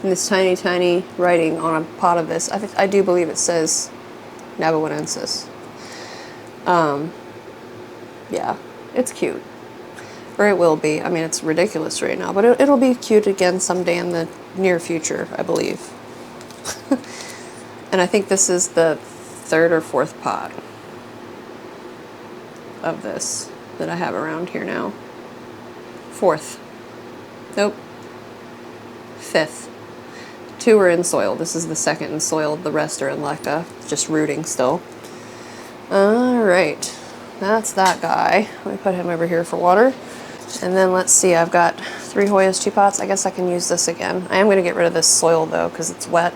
and this tiny, tiny writing on a pot of this. I do believe it says Navajoensis. Yeah, it's cute. Or it will be. I mean, it's ridiculous right now, but it'll be cute again someday in the near future, I believe. And I think this is the 3rd or 4th pot of this that I have around here now. 4th. Nope. 5th. 2 are in soil. This is the 2nd in soil. The rest are in Leca, just rooting still. Alright. That's that guy. Let me put him over here for water. And then let's see, I've got 3 Hoyas, 2 pots. I guess I can use this again. I am going to get rid of this soil though, because it's wet.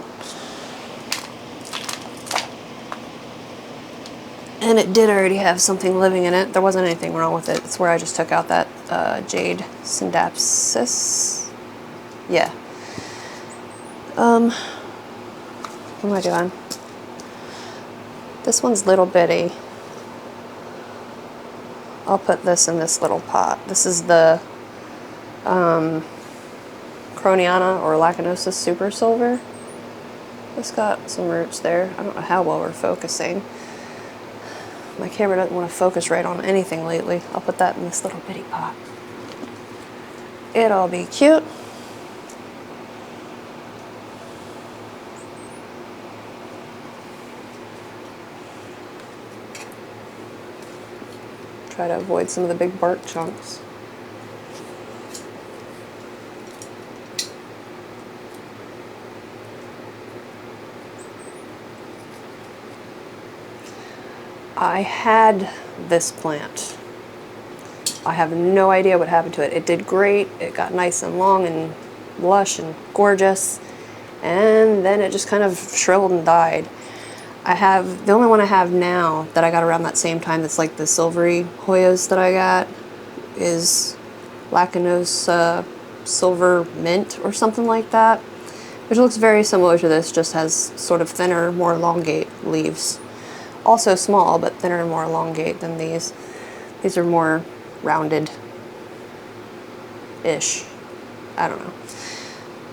And it did already have something living in it. There wasn't anything wrong with it. It's where I just took out that jade syndapsis. Yeah. What am I doing? This one's little bitty. I'll put this in this little pot. This is the Croniana or Lacanosis Super Silver. It's got some roots there. I don't know how well we're focusing. My camera doesn't want to focus right on anything lately. I'll put that in this little bitty pot. It'll be cute. Try to avoid some of the big bark chunks. I had this plant. I have no idea what happened to it. It did great. It got nice and long and lush and gorgeous. And then it just kind of shriveled and died. The only one I have now that I got around that same time that's like the silvery Hoyas that I got is Lacanose Silver Mint or something like that, which looks very similar to this, just has sort of thinner, more elongate leaves. Also small, but thinner and more elongate than these. These are more rounded-ish. I don't know.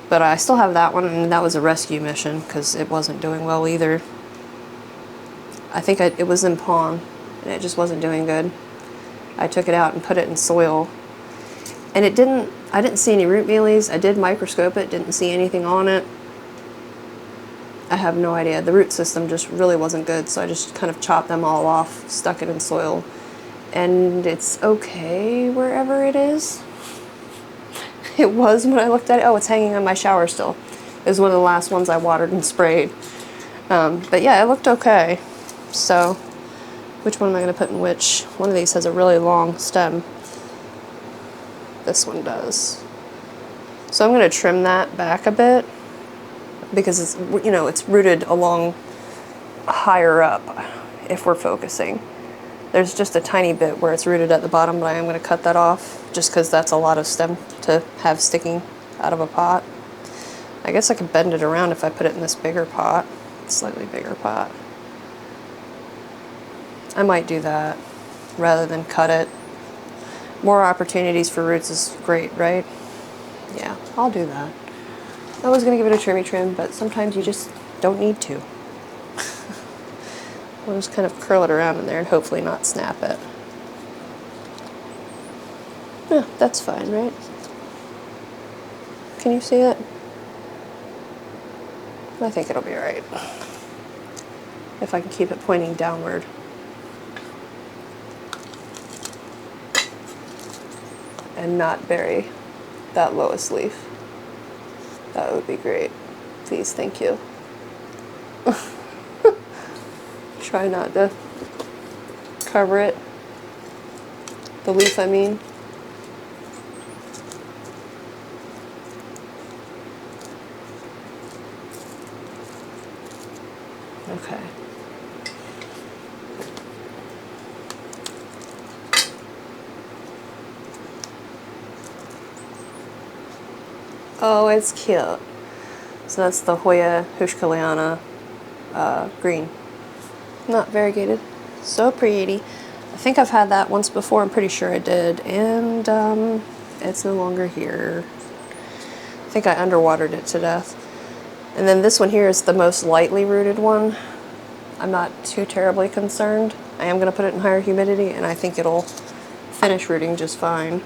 But I still have that one, and that was a rescue mission because it wasn't doing well either. I think it was in pawn, and it just wasn't doing good. I took it out and put it in soil, and I didn't see any root mealies. I did microscope it, didn't see anything on it. I have no idea. The root system just really wasn't good, so I just kind of chopped them all off, stuck it in soil, and it's okay wherever it is. It was when I looked at it. Oh, it's hanging on my shower still. It was one of the last ones I watered and sprayed. But yeah, it looked okay. So, which one am I going to put in which? One of these has a really long stem. This one does. So I'm going to trim that back a bit because it's, you know, it's rooted along higher up if we're focusing. There's just a tiny bit where it's rooted at the bottom, but I am going to cut that off just because that's a lot of stem to have sticking out of a pot. I guess I could bend it around if I put it in this bigger pot, slightly bigger pot. I might do that rather than cut it. More opportunities for roots is great, right? Yeah, I'll do that. I was going to give it a trimmy trim, but sometimes you just don't need to. We'll just kind of curl it around in there and hopefully not snap it. Yeah, that's fine, right? Can you see it? I think it'll be alright. If I can keep it pointing downward. And not bury that lowest leaf. That would be great. Please, thank you. Try not to cover it. The leaf, I mean. Okay. Oh, it's cute. So that's the Hoya Hushkaliana green. Not variegated. So pretty. I think I've had that once before. I'm pretty sure I did. And it's no longer here. I think I underwatered it to death. And then this one here is the most lightly rooted one. I'm not too terribly concerned. I am going to put it in higher humidity, and I think it'll finish rooting just fine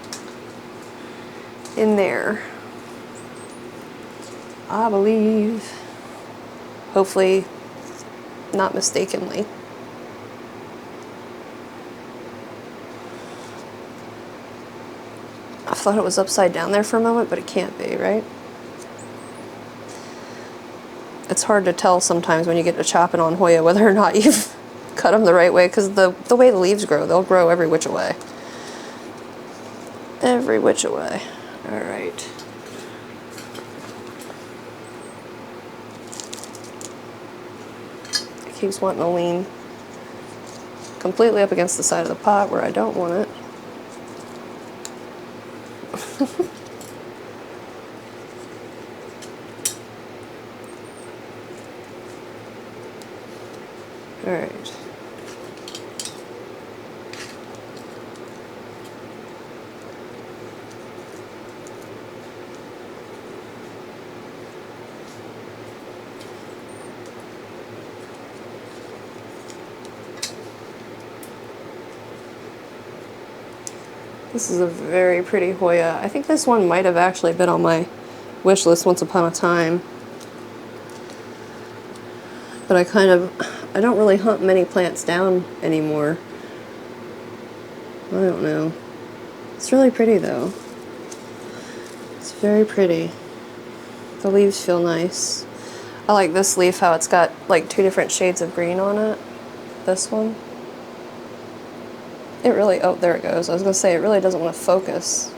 in there. I believe. Hopefully not mistakenly. I thought it was upside down there for a moment, but it can't be, right? It's hard to tell sometimes when you get to chopping on Hoya whether or not you've cut them the right way, because the way the leaves grow, they'll grow every which way. Every which way. All right. It keeps wanting to lean completely up against the side of the pot where I don't want it. All right. This is a very pretty Hoya. I think this one might have actually been on my wish list once upon a time. But I don't really hunt many plants down anymore. I don't know. It's really pretty though. It's very pretty. The leaves feel nice. I like this leaf, how it's got like 2 different shades of green on it. This one. It really, oh, there it goes. I was going to say, it really doesn't want to focus.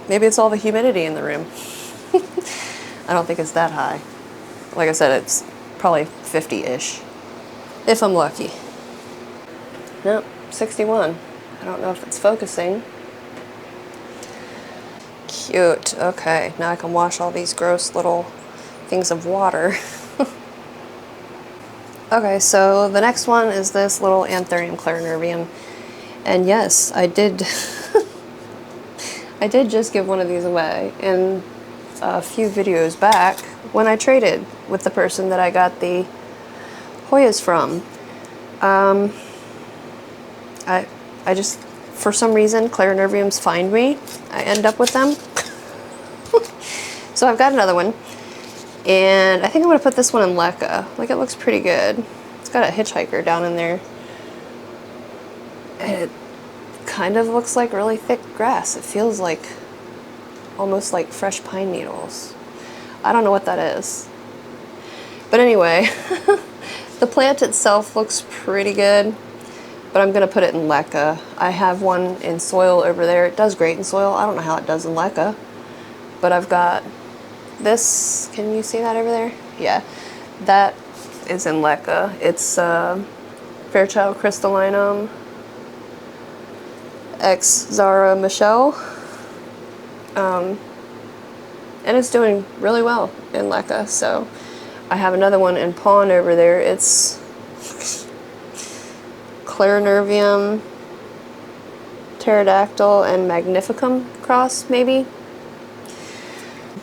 Maybe it's all the humidity in the room. I don't think it's that high. Like I said, it's probably 50-ish, if I'm lucky. Nope, 61. I don't know if it's focusing. Cute. Okay, now I can wash all these gross little things of water. Okay, so the next one is this little Anthurium clarinervium. And yes, I did I did just give one of these away in a few videos back when I traded with the person that I got the Hoyas from. I just, for some reason, clarinerviums find me. I end up with them. So I've got another one. And I think I'm gonna put this one in Leca. Like, it looks pretty good. It's got a hitchhiker down in there. And it kind of looks like really thick grass. It feels like almost like fresh pine needles. I don't know what that is. But anyway, the plant itself looks pretty good, but I'm gonna put it in Leca. I have one in soil over there. It does great in soil. I don't know how it does in Leca, but I've got this. Can you see that over there? Yeah, that is in Leca. It's Fairchild Crystallinum X Zara Michelle. And it's doing really well in Leca. So I have another one in Pond over there. It's Clarinervium Pterodactyl and Magnificum cross, maybe.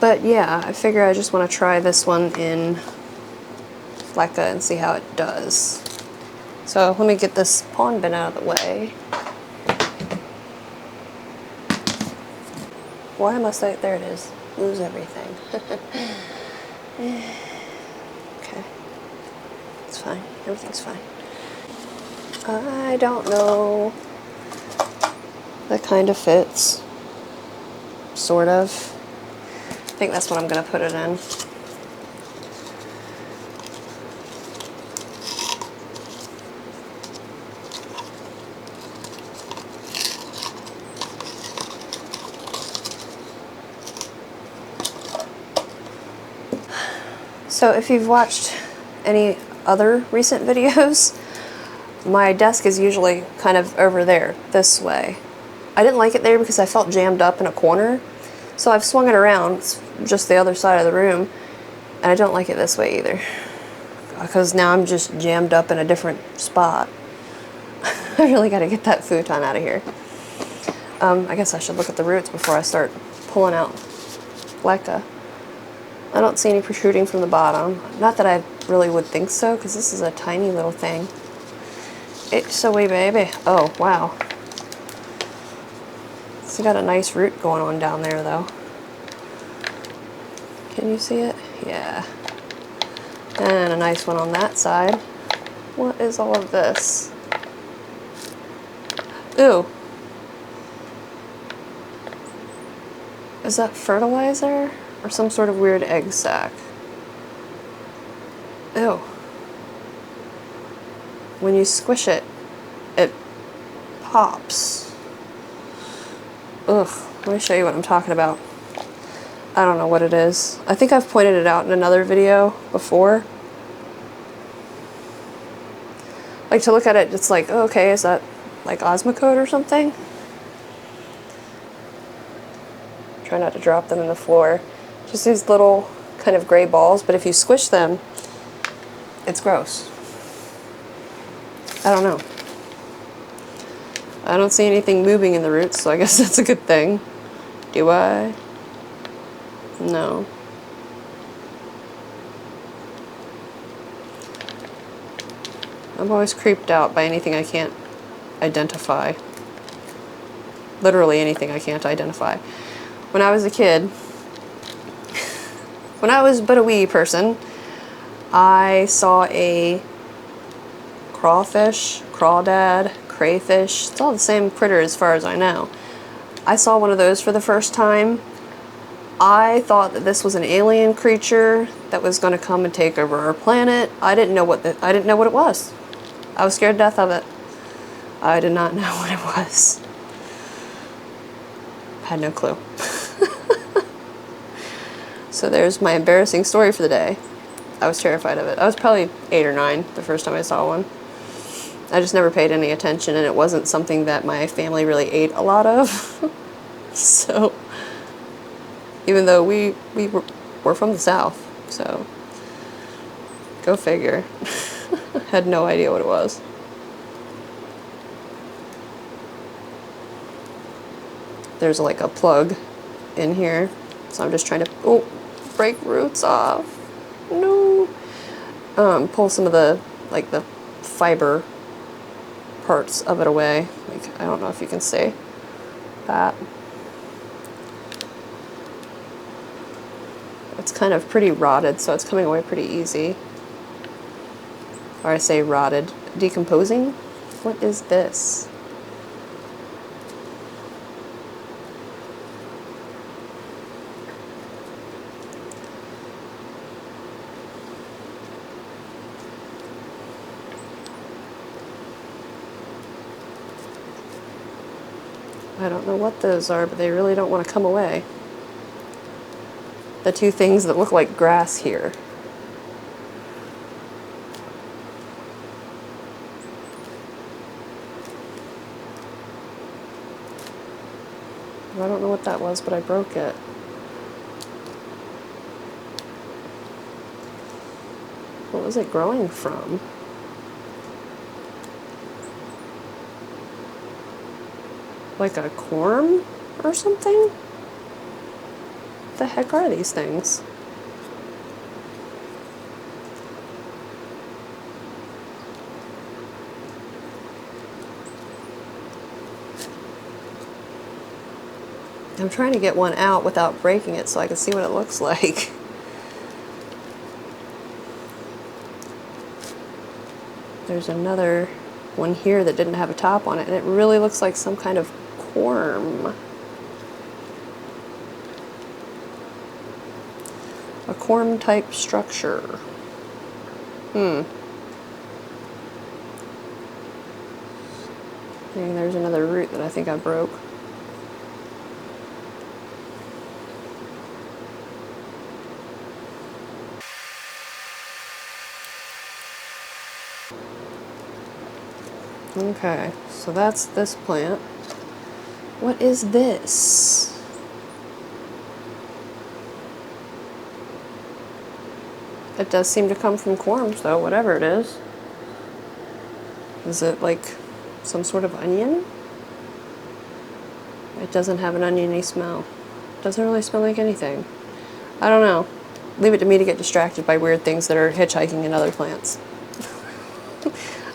But yeah, I figure I just want to try this one in Leca and see how it does. So let me get this pond bin out of the way. Why must I, there it is, lose everything. Okay, it's fine, everything's fine. I don't know. That kind of fits, sort of. I think that's what I'm gonna put it in. So if you've watched any other recent videos, my desk is usually kind of over there, this way. I didn't like it there because I felt jammed up in a corner, so I've swung it around. It's just the other side of the room, and I don't like it this way either, because now I'm just jammed up in a different spot. I really got to get that futon out of here. I guess I should look at the roots before I start pulling out Leca. I don't see any protruding from the bottom. Not that I really would think so, because this is a tiny little thing. It's a wee baby. Oh, wow. It's got a nice root going on down there, though. Can you see it? Yeah. And a nice one on that side. What is all of this? Ooh. Is that fertilizer? Or some sort of weird egg sac? Ew. When you squish it, it pops. Ugh. Let me show you what I'm talking about. I don't know what it is. I think I've pointed it out in another video before. Like, to look at it, it's like, oh, okay, is that like Osmocote or something? Try not to drop them in the floor. Just these little kind of gray balls, but if you squish them, it's gross. I don't know. I don't see anything moving in the roots, so I guess that's a good thing. Do I? No. I'm always creeped out by anything I can't identify. Literally anything I can't identify. When I was a kid, when I was but a wee person, I saw a crawfish, crawdad, crayfish. It's all the same critter as far as I know. I saw one of those for the first time. I thought that this was an alien creature that was going to come and take over our planet. I didn't know what it was. I was scared to death of it. I did not know what it was. Had no clue. So there's my embarrassing story for the day. I was terrified of it. I was probably 8 or 9 the first time I saw one. I just never paid any attention, and it wasn't something that my family really ate a lot of. So, even though we're from the South, so go figure. Had no idea what it was. There's like a plug in here, so I'm just trying to break roots off. No. Pull some of the the fiber parts of it away. Like, I don't know if you can see that. It's kind of pretty rotted, so it's coming away pretty easy. Or I say rotted. Decomposing? What is this? I don't know what those are, but they really don't want to come away. The two things that look like grass here. I don't know what that was, but I broke it. What was it growing from? Like a corm or something? What the heck are these things? I'm trying to get one out without breaking it so I can see what it looks like. There's another one here that didn't have a top on it, and it really looks like some kind of corm. A corm type structure. And there's another root that I think I broke. Okay, so that's this plant. What is this? It does seem to come from corms, though, whatever it is. Is it like some sort of onion? It doesn't have an oniony smell. Doesn't really smell like anything. I don't know. Leave it to me to get distracted by weird things that are hitchhiking in other plants.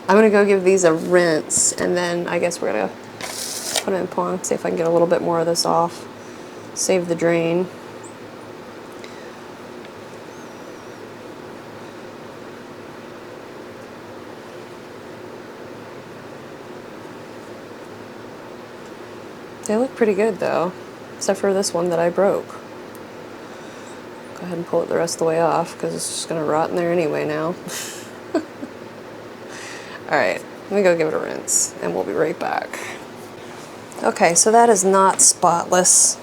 I'm gonna go give these a rinse, and then I guess we're gonna put it in pond, see if I can get a little bit more of this off. Save the drain. They look pretty good though, except for this one that I broke. Go ahead and pull it the rest of the way off because it's just gonna rot in there anyway now. Alright, let me go give it a rinse and we'll be right back. Okay, so that is not spotless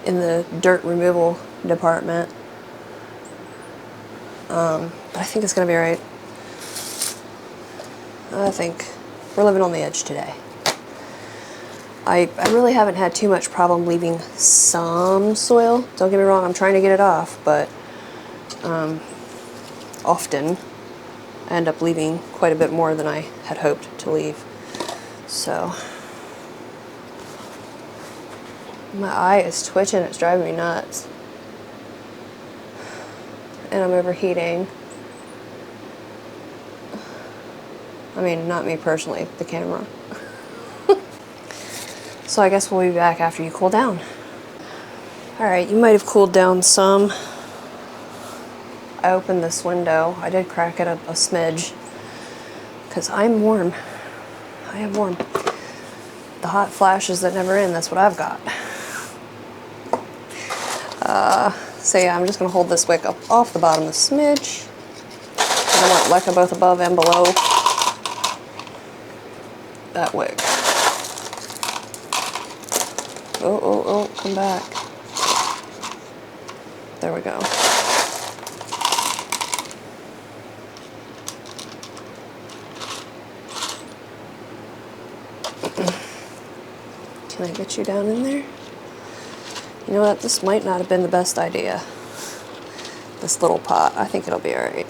in the dirt removal department. But I think it's gonna be alright. I think we're living on the edge today. I really haven't had too much problem leaving some soil. Don't get me wrong, I'm trying to get it off, but often I end up leaving quite a bit more than I had hoped to leave. So, my eye is twitching, it's driving me nuts. And I'm overheating. I mean, not me personally, the camera. So I guess we'll be back after you cool down. Alright, you might have cooled down some. I opened this window. I did crack it a smidge because I'm warm. I am warm. The hot flashes that never end, that's what I've got. So yeah, I'm just going to hold this wick up off the bottom a smidge. I want Leca both above and below that wick. Oh, come back. There we go. Can I get you down in there? You know what, this might not have been the best idea. This little pot, I think it'll be alright.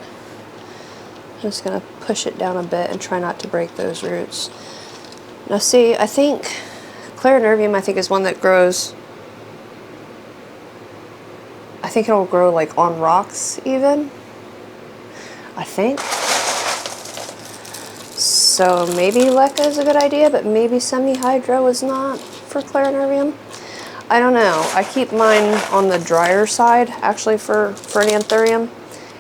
I'm just gonna push it down a bit and try not to break those roots. Now see, I think Clarinervium, I think, is one that grows, I think it'll grow like on rocks even, I think. So maybe Leca is a good idea, but maybe semi-hydro is not for Clarinervium. I don't know. I keep mine on the drier side, actually, for an anthurium.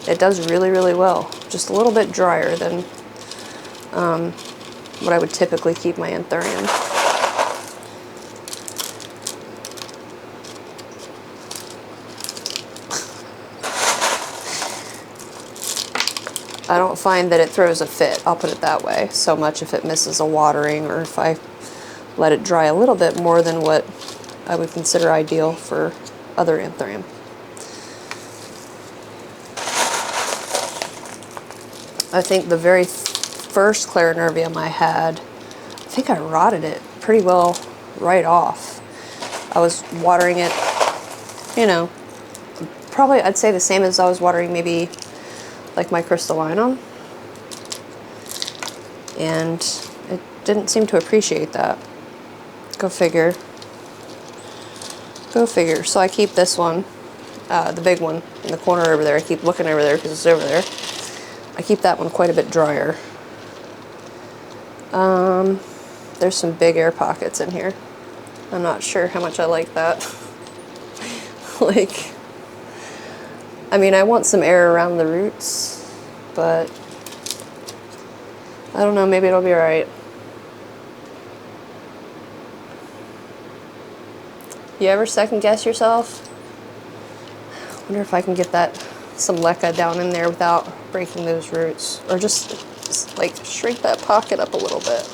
It does really, really well. Just a little bit drier than what I would typically keep my anthurium. I don't find that it throws a fit, I'll put it that way, so much if it misses a watering or if I let it dry a little bit more than what I would consider ideal for other anthurium. I think the very first clarinervium I had, I think I rotted it pretty well right off. I was watering it, you know, probably I'd say the same as I was watering maybe like my crystallinum, and it didn't seem to appreciate that. Go figure. Go figure. So I keep this one, the big one in the corner over there. I keep looking over there because it's over there. I keep that one quite a bit drier. There's some big air pockets in here. I'm not sure how much I like that. Like, I mean, I want some air around the roots, but I don't know, maybe it'll be alright. You ever second guess yourself? I wonder if I can get some Leca down in there without breaking those roots, or just like shrink that pocket up a little bit.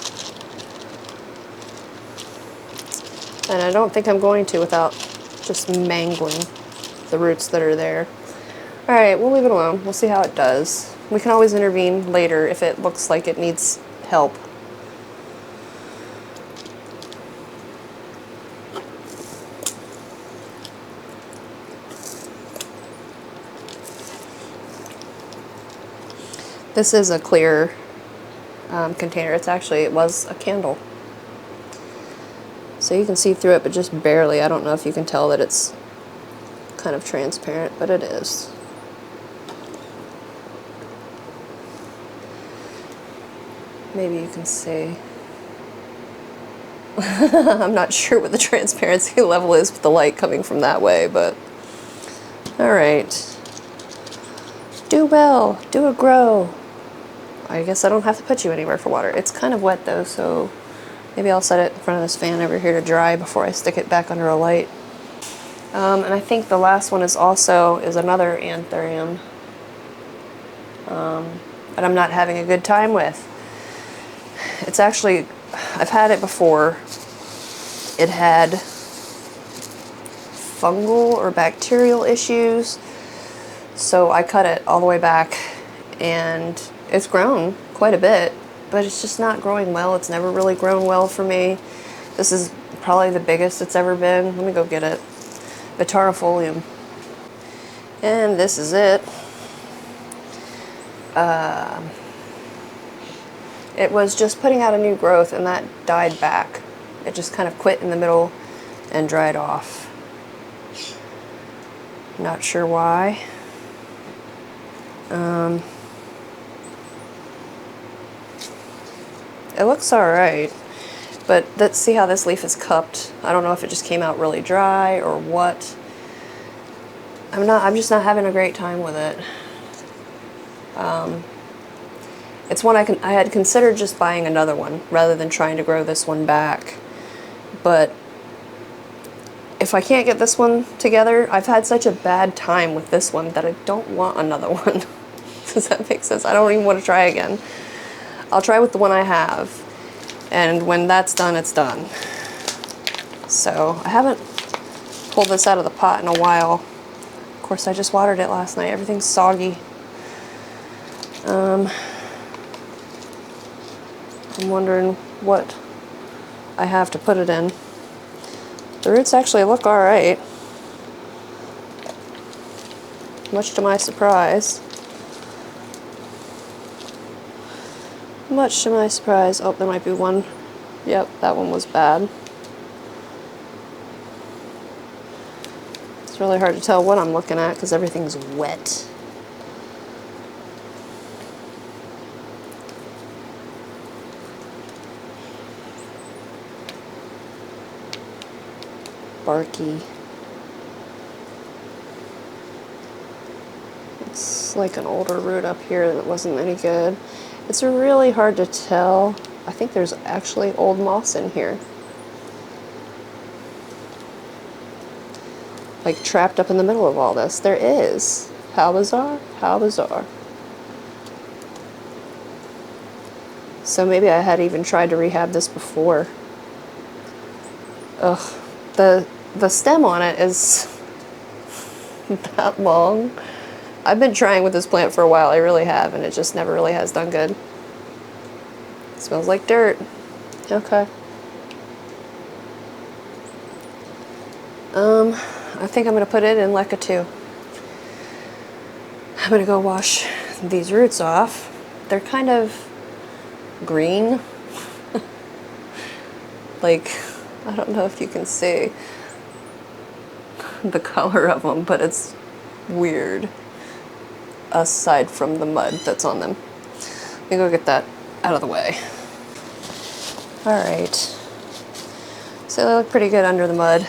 And I don't think I'm going to without just mangling the roots that are there. Alright, we'll leave it alone. We'll see how it does. We can always intervene later if it looks like it needs help. This is a clear container. It was a candle. So you can see through it, but just barely. I don't know if you can tell that it's kind of transparent, but it is. Maybe you can see. I'm not sure what the transparency level is with the light coming from that way, but alright. Do well, do a grow. I guess I don't have to put you anywhere for water. It's kind of wet though, so maybe I'll set it in front of this fan over here to dry before I stick it back under a light. And I think the last one is another anthurium that I'm not having a good time with. It's actually, I've had it before. It had fungal or bacterial issues, so I cut it all the way back, and it's grown quite a bit, but it's just not growing well. It's never really grown well for me. This is probably the biggest it's ever been. Let me go get it. Vitarifolium. And this is it. It was just putting out a new growth, and that died back. It just kind of quit in the middle and dried off. Not sure why. It looks alright, but let's see how this leaf is cupped. I don't know if it just came out really dry or what. I'm just not having a great time with it. It's one I had considered just buying another one rather than trying to grow this one back. But if I can't get this one together, I've had such a bad time with this one that I don't want another one. Does that make sense? I don't even want to try again. I'll try with the one I have, and when that's done, it's done. So I haven't pulled this out of the pot in a while. Of course, I just watered it last night. Everything's soggy. I'm wondering what I have to put it in. The roots actually look alright, much to my surprise. Much to my surprise. Oh, there might be one. Yep, that one was bad. It's really hard to tell what I'm looking at because everything's wet. barky. It's like an older root up here that wasn't any good. It's really hard to tell. I think there's actually old moss in here. Like trapped up in the middle of all this. There is. How bizarre? How bizarre. So maybe I had even tried to rehab this before. Ugh. The stem on it is that long. I've been trying with this plant for a while, I really have, and it just never really has done good. It smells like dirt. Okay. I think I'm going to put it in Leca too. I'm going to go wash these roots off. They're kind of green. Like, I don't know if you can see the color of them, but it's weird. Aside from the mud that's on them. Let me go get that out of the way. Alright. So they look pretty good under the mud.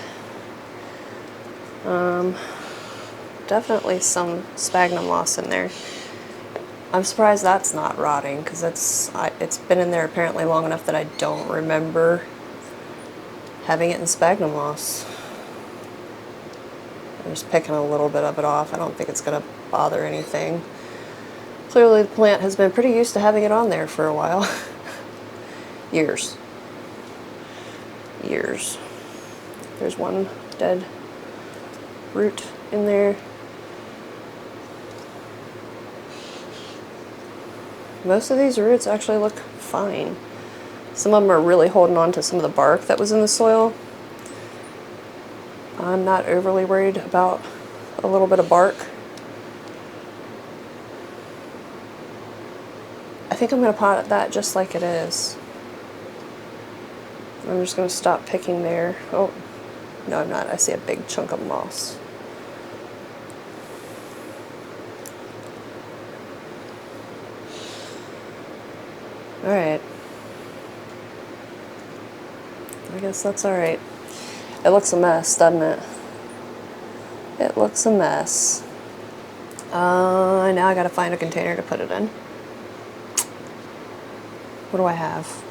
Definitely some sphagnum moss in there. I'm surprised that's not rotting, because it's been in there apparently long enough that I don't remember having it in sphagnum moss. I'm just picking a little bit of it off. I don't think it's going to bother anything. Clearly the plant has been pretty used to having it on there for a while. Years. Years. There's one dead root in there. Most of these roots actually look fine. Some of them are really holding on to some of the bark that was in the soil. I'm not overly worried about a little bit of bark. I think I'm going to pot that just like it is. I'm just going to stop picking there. Oh, no I'm not. I see a big chunk of moss. Alright. I guess that's alright. It looks a mess, doesn't it? It looks a mess. Now I gotta find a container to put it in. What do I have?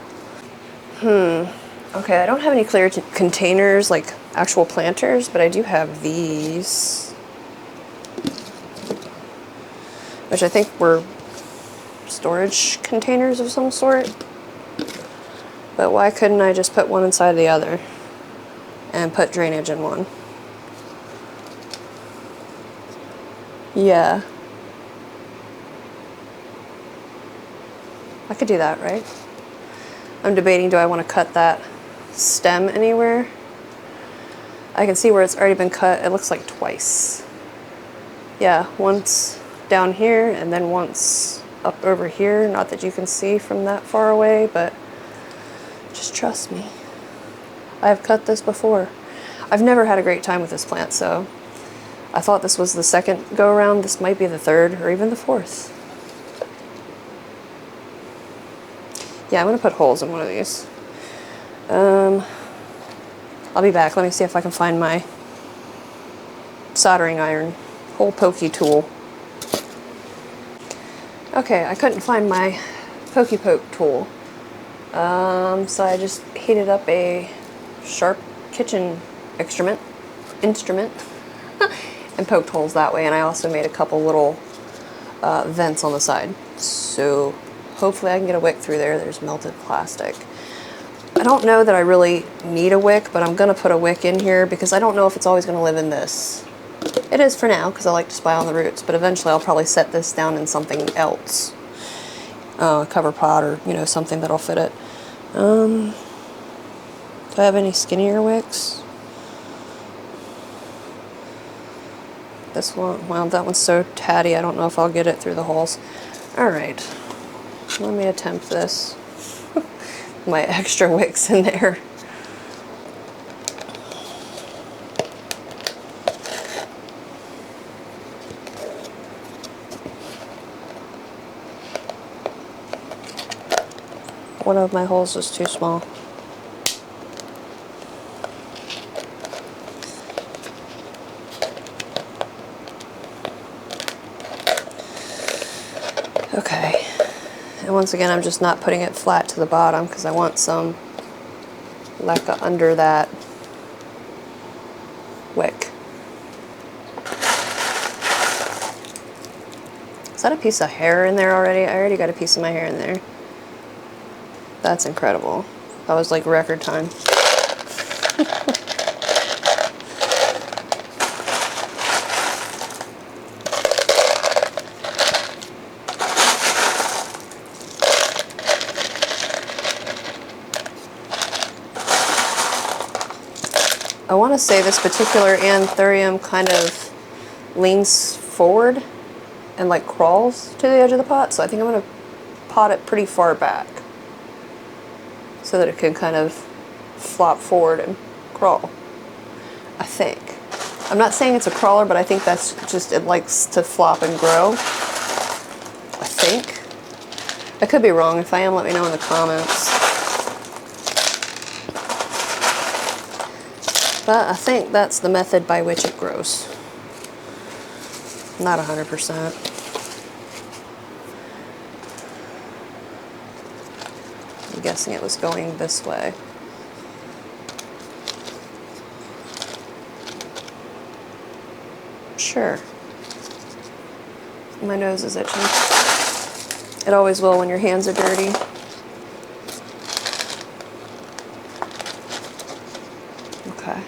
Okay, I don't have any clear containers, like actual planters, but I do have these. Which I think were storage containers of some sort. But why couldn't I just put one inside the other and put drainage in one? Yeah. I could do that, right? I'm debating, do I want to cut that stem anywhere? I can see where it's already been cut. It looks like twice. Yeah, once down here and then once up over here. Not that you can see from that far away, but just trust me. I've cut this before. I've never had a great time with this plant, so I thought this was the second go around. This might be the third or even the fourth. Yeah, I'm gonna put holes in one of these. I'll be back. Let me see if I can find my soldering iron hole pokey tool. Okay, I couldn't find my pokey poke tool. So I just heated up a sharp kitchen instrument and poked holes that way, and I also made a couple little vents on the side. So hopefully I can get a wick through there. There's melted plastic. I don't know that I really need a wick, but I'm gonna put a wick in here because I don't know if it's always gonna live in this. It is for now because I like to spy on the roots, but eventually I'll probably set this down in something else. Cover pot or, you know, something that'll fit it. Do I have any skinnier wicks? This one, well, that one's so tatty, I don't know if I'll get it through the holes. Alright, let me attempt this. My extra wicks in there. One of my holes is too small. Okay, and once again, I'm just not putting it flat to the bottom because I want some leca under that wick. Is that a piece of hair in there already? I already got a piece of my hair in there. That's incredible. That was like record time. I want to say this particular anthurium kind of leans forward and like crawls to the edge of the pot, so I think I'm going to pot it pretty far back so that it can kind of flop forward and crawl, I think. I'm not saying it's a crawler, but I think that's just, it likes to flop and grow, I think. I could be wrong. If I am, let me know in the comments. But I think that's the method by which it grows. Not 100%. I'm guessing it was going this way. Sure. My nose is itching. It always will when your hands are dirty. Okay.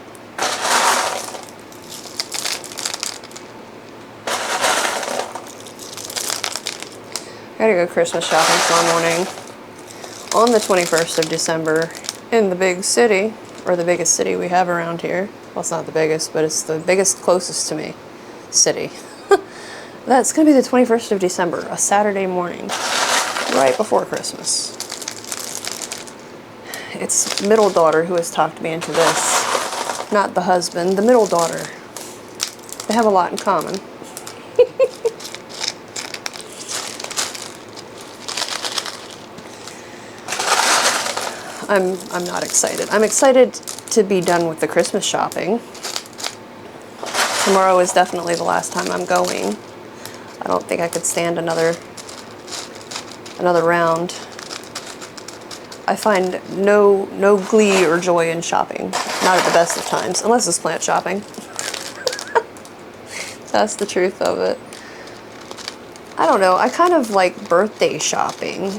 I gotta go Christmas shopping tomorrow morning on the 21st of December in the big city, or the biggest city we have around here. Well, it's not the biggest, but it's the biggest closest to me city. That's gonna be the 21st of December, a Saturday morning, right before Christmas. It's middle daughter who has talked me into this, not the husband, the middle daughter. They have a lot in common. I'm not excited. I'm excited to be done with the Christmas shopping. Tomorrow is definitely the last time I'm going. I don't think I could stand another round. I find no glee or joy in shopping. Not at the best of times, unless it's plant shopping. That's the truth of it. I don't know. I kind of like birthday shopping.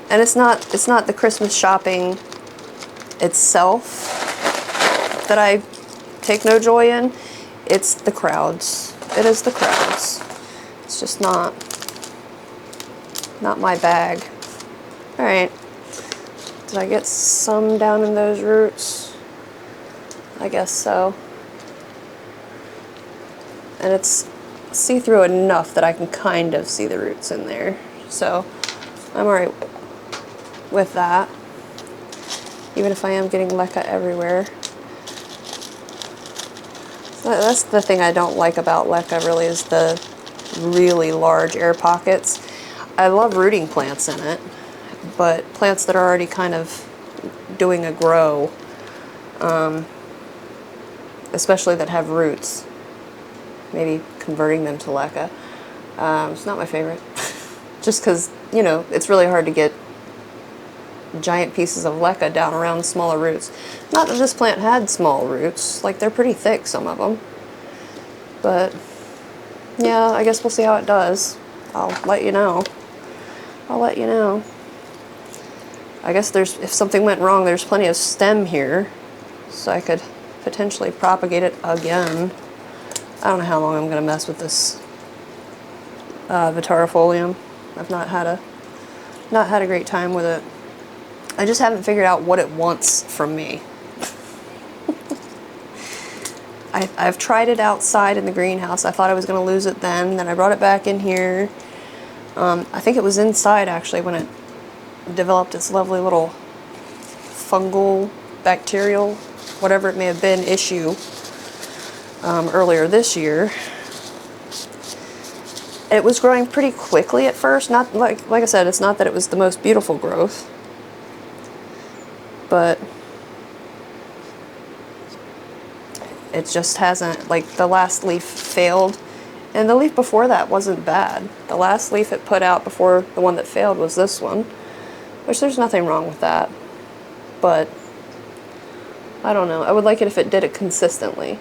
And it's not the Christmas shopping itself that I take no joy in. It's the crowds. It is the crowds. It's just not my bag. All right. Did I get some down in those roots? I guess so. And it's see-through enough that I can kind of see the roots in there. So I'm all right with that, even if I am getting leca everywhere. That's the thing I don't like about leca, really, is the really large air pockets. I love rooting plants in it, but plants that are already kind of doing a grow, especially that have roots, maybe converting them to leca, it's not my favorite. Just because, you know, it's really hard to get giant pieces of leca down around smaller roots. Not that this plant had small roots, like they're pretty thick, some of them. But yeah, I guess we'll see how it does. I'll let you know. I'll let you know. I guess if something went wrong, there's plenty of stem here, so I could potentially propagate it again. I don't know how long I'm going to mess with this Vitarifolium. I've not had a great time with it. I just haven't figured out what it wants from me. I've tried it outside in the greenhouse. I thought I was going to lose it then I brought it back in here. I think it was inside actually when it developed its lovely little fungal, bacterial, whatever it may have been, issue earlier this year. It was growing pretty quickly at first. Not like I said, it's not that it was the most beautiful growth, but it just hasn't, like the last leaf failed And the leaf before that wasn't bad. The last leaf it put out before the one that failed was this one, which there's nothing wrong with that. But I don't know. I would like it if it did it consistently.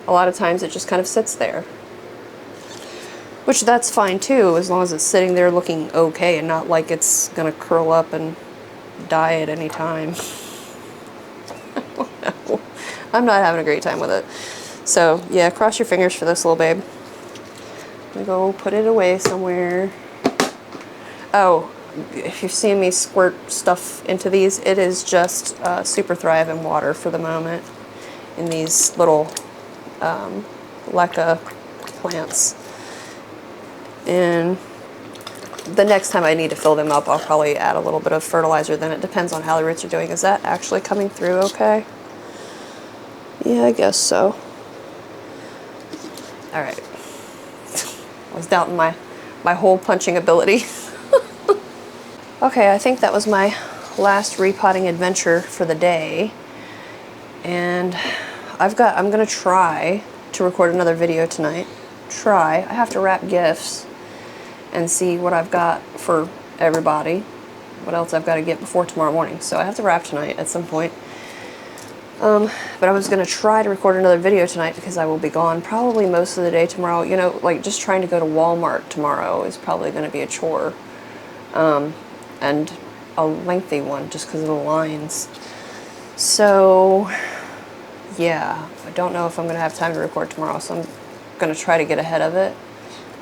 A lot of times it just kind of sits there. Which that's fine too, as long as it's sitting there looking okay and not like it's gonna curl up and die at any time. I don't know. I'm not having a great time with it. So yeah, cross your fingers for this little babe. I'm gonna go put it away somewhere. Oh, if you've seen me squirt stuff into these, it is just Super Thrive in water for the moment in these little Leca plants. And the next time I need to fill them up, I'll probably add a little bit of fertilizer. Then it depends on how the roots are doing. Is that actually coming through okay? Yeah, I guess so. All right. I was doubting my hole punching ability. Okay, I think that was my last repotting adventure for the day. And I'm gonna try to record another video tonight. I have to wrap gifts and see what I've got for everybody. What else I've got to get before tomorrow morning. So I have to wrap tonight at some point. But I was going to try to record another video tonight because I will be gone probably most of the day tomorrow. You know, like just trying to go to Walmart tomorrow is probably going to be a chore. And a lengthy one just because of the lines. So, yeah, I don't know if I'm going to have time to record tomorrow, so I'm going to try to get ahead of it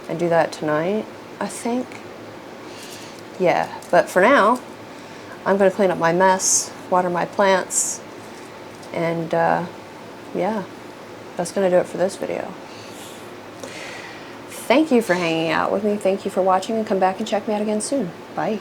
and do that tonight, I think. Yeah, but for now, I'm going to clean up my mess, water my plants, and yeah, that's going to do it for this video. Thank you for hanging out with me. Thank you for watching, and come back and check me out again soon. Bye.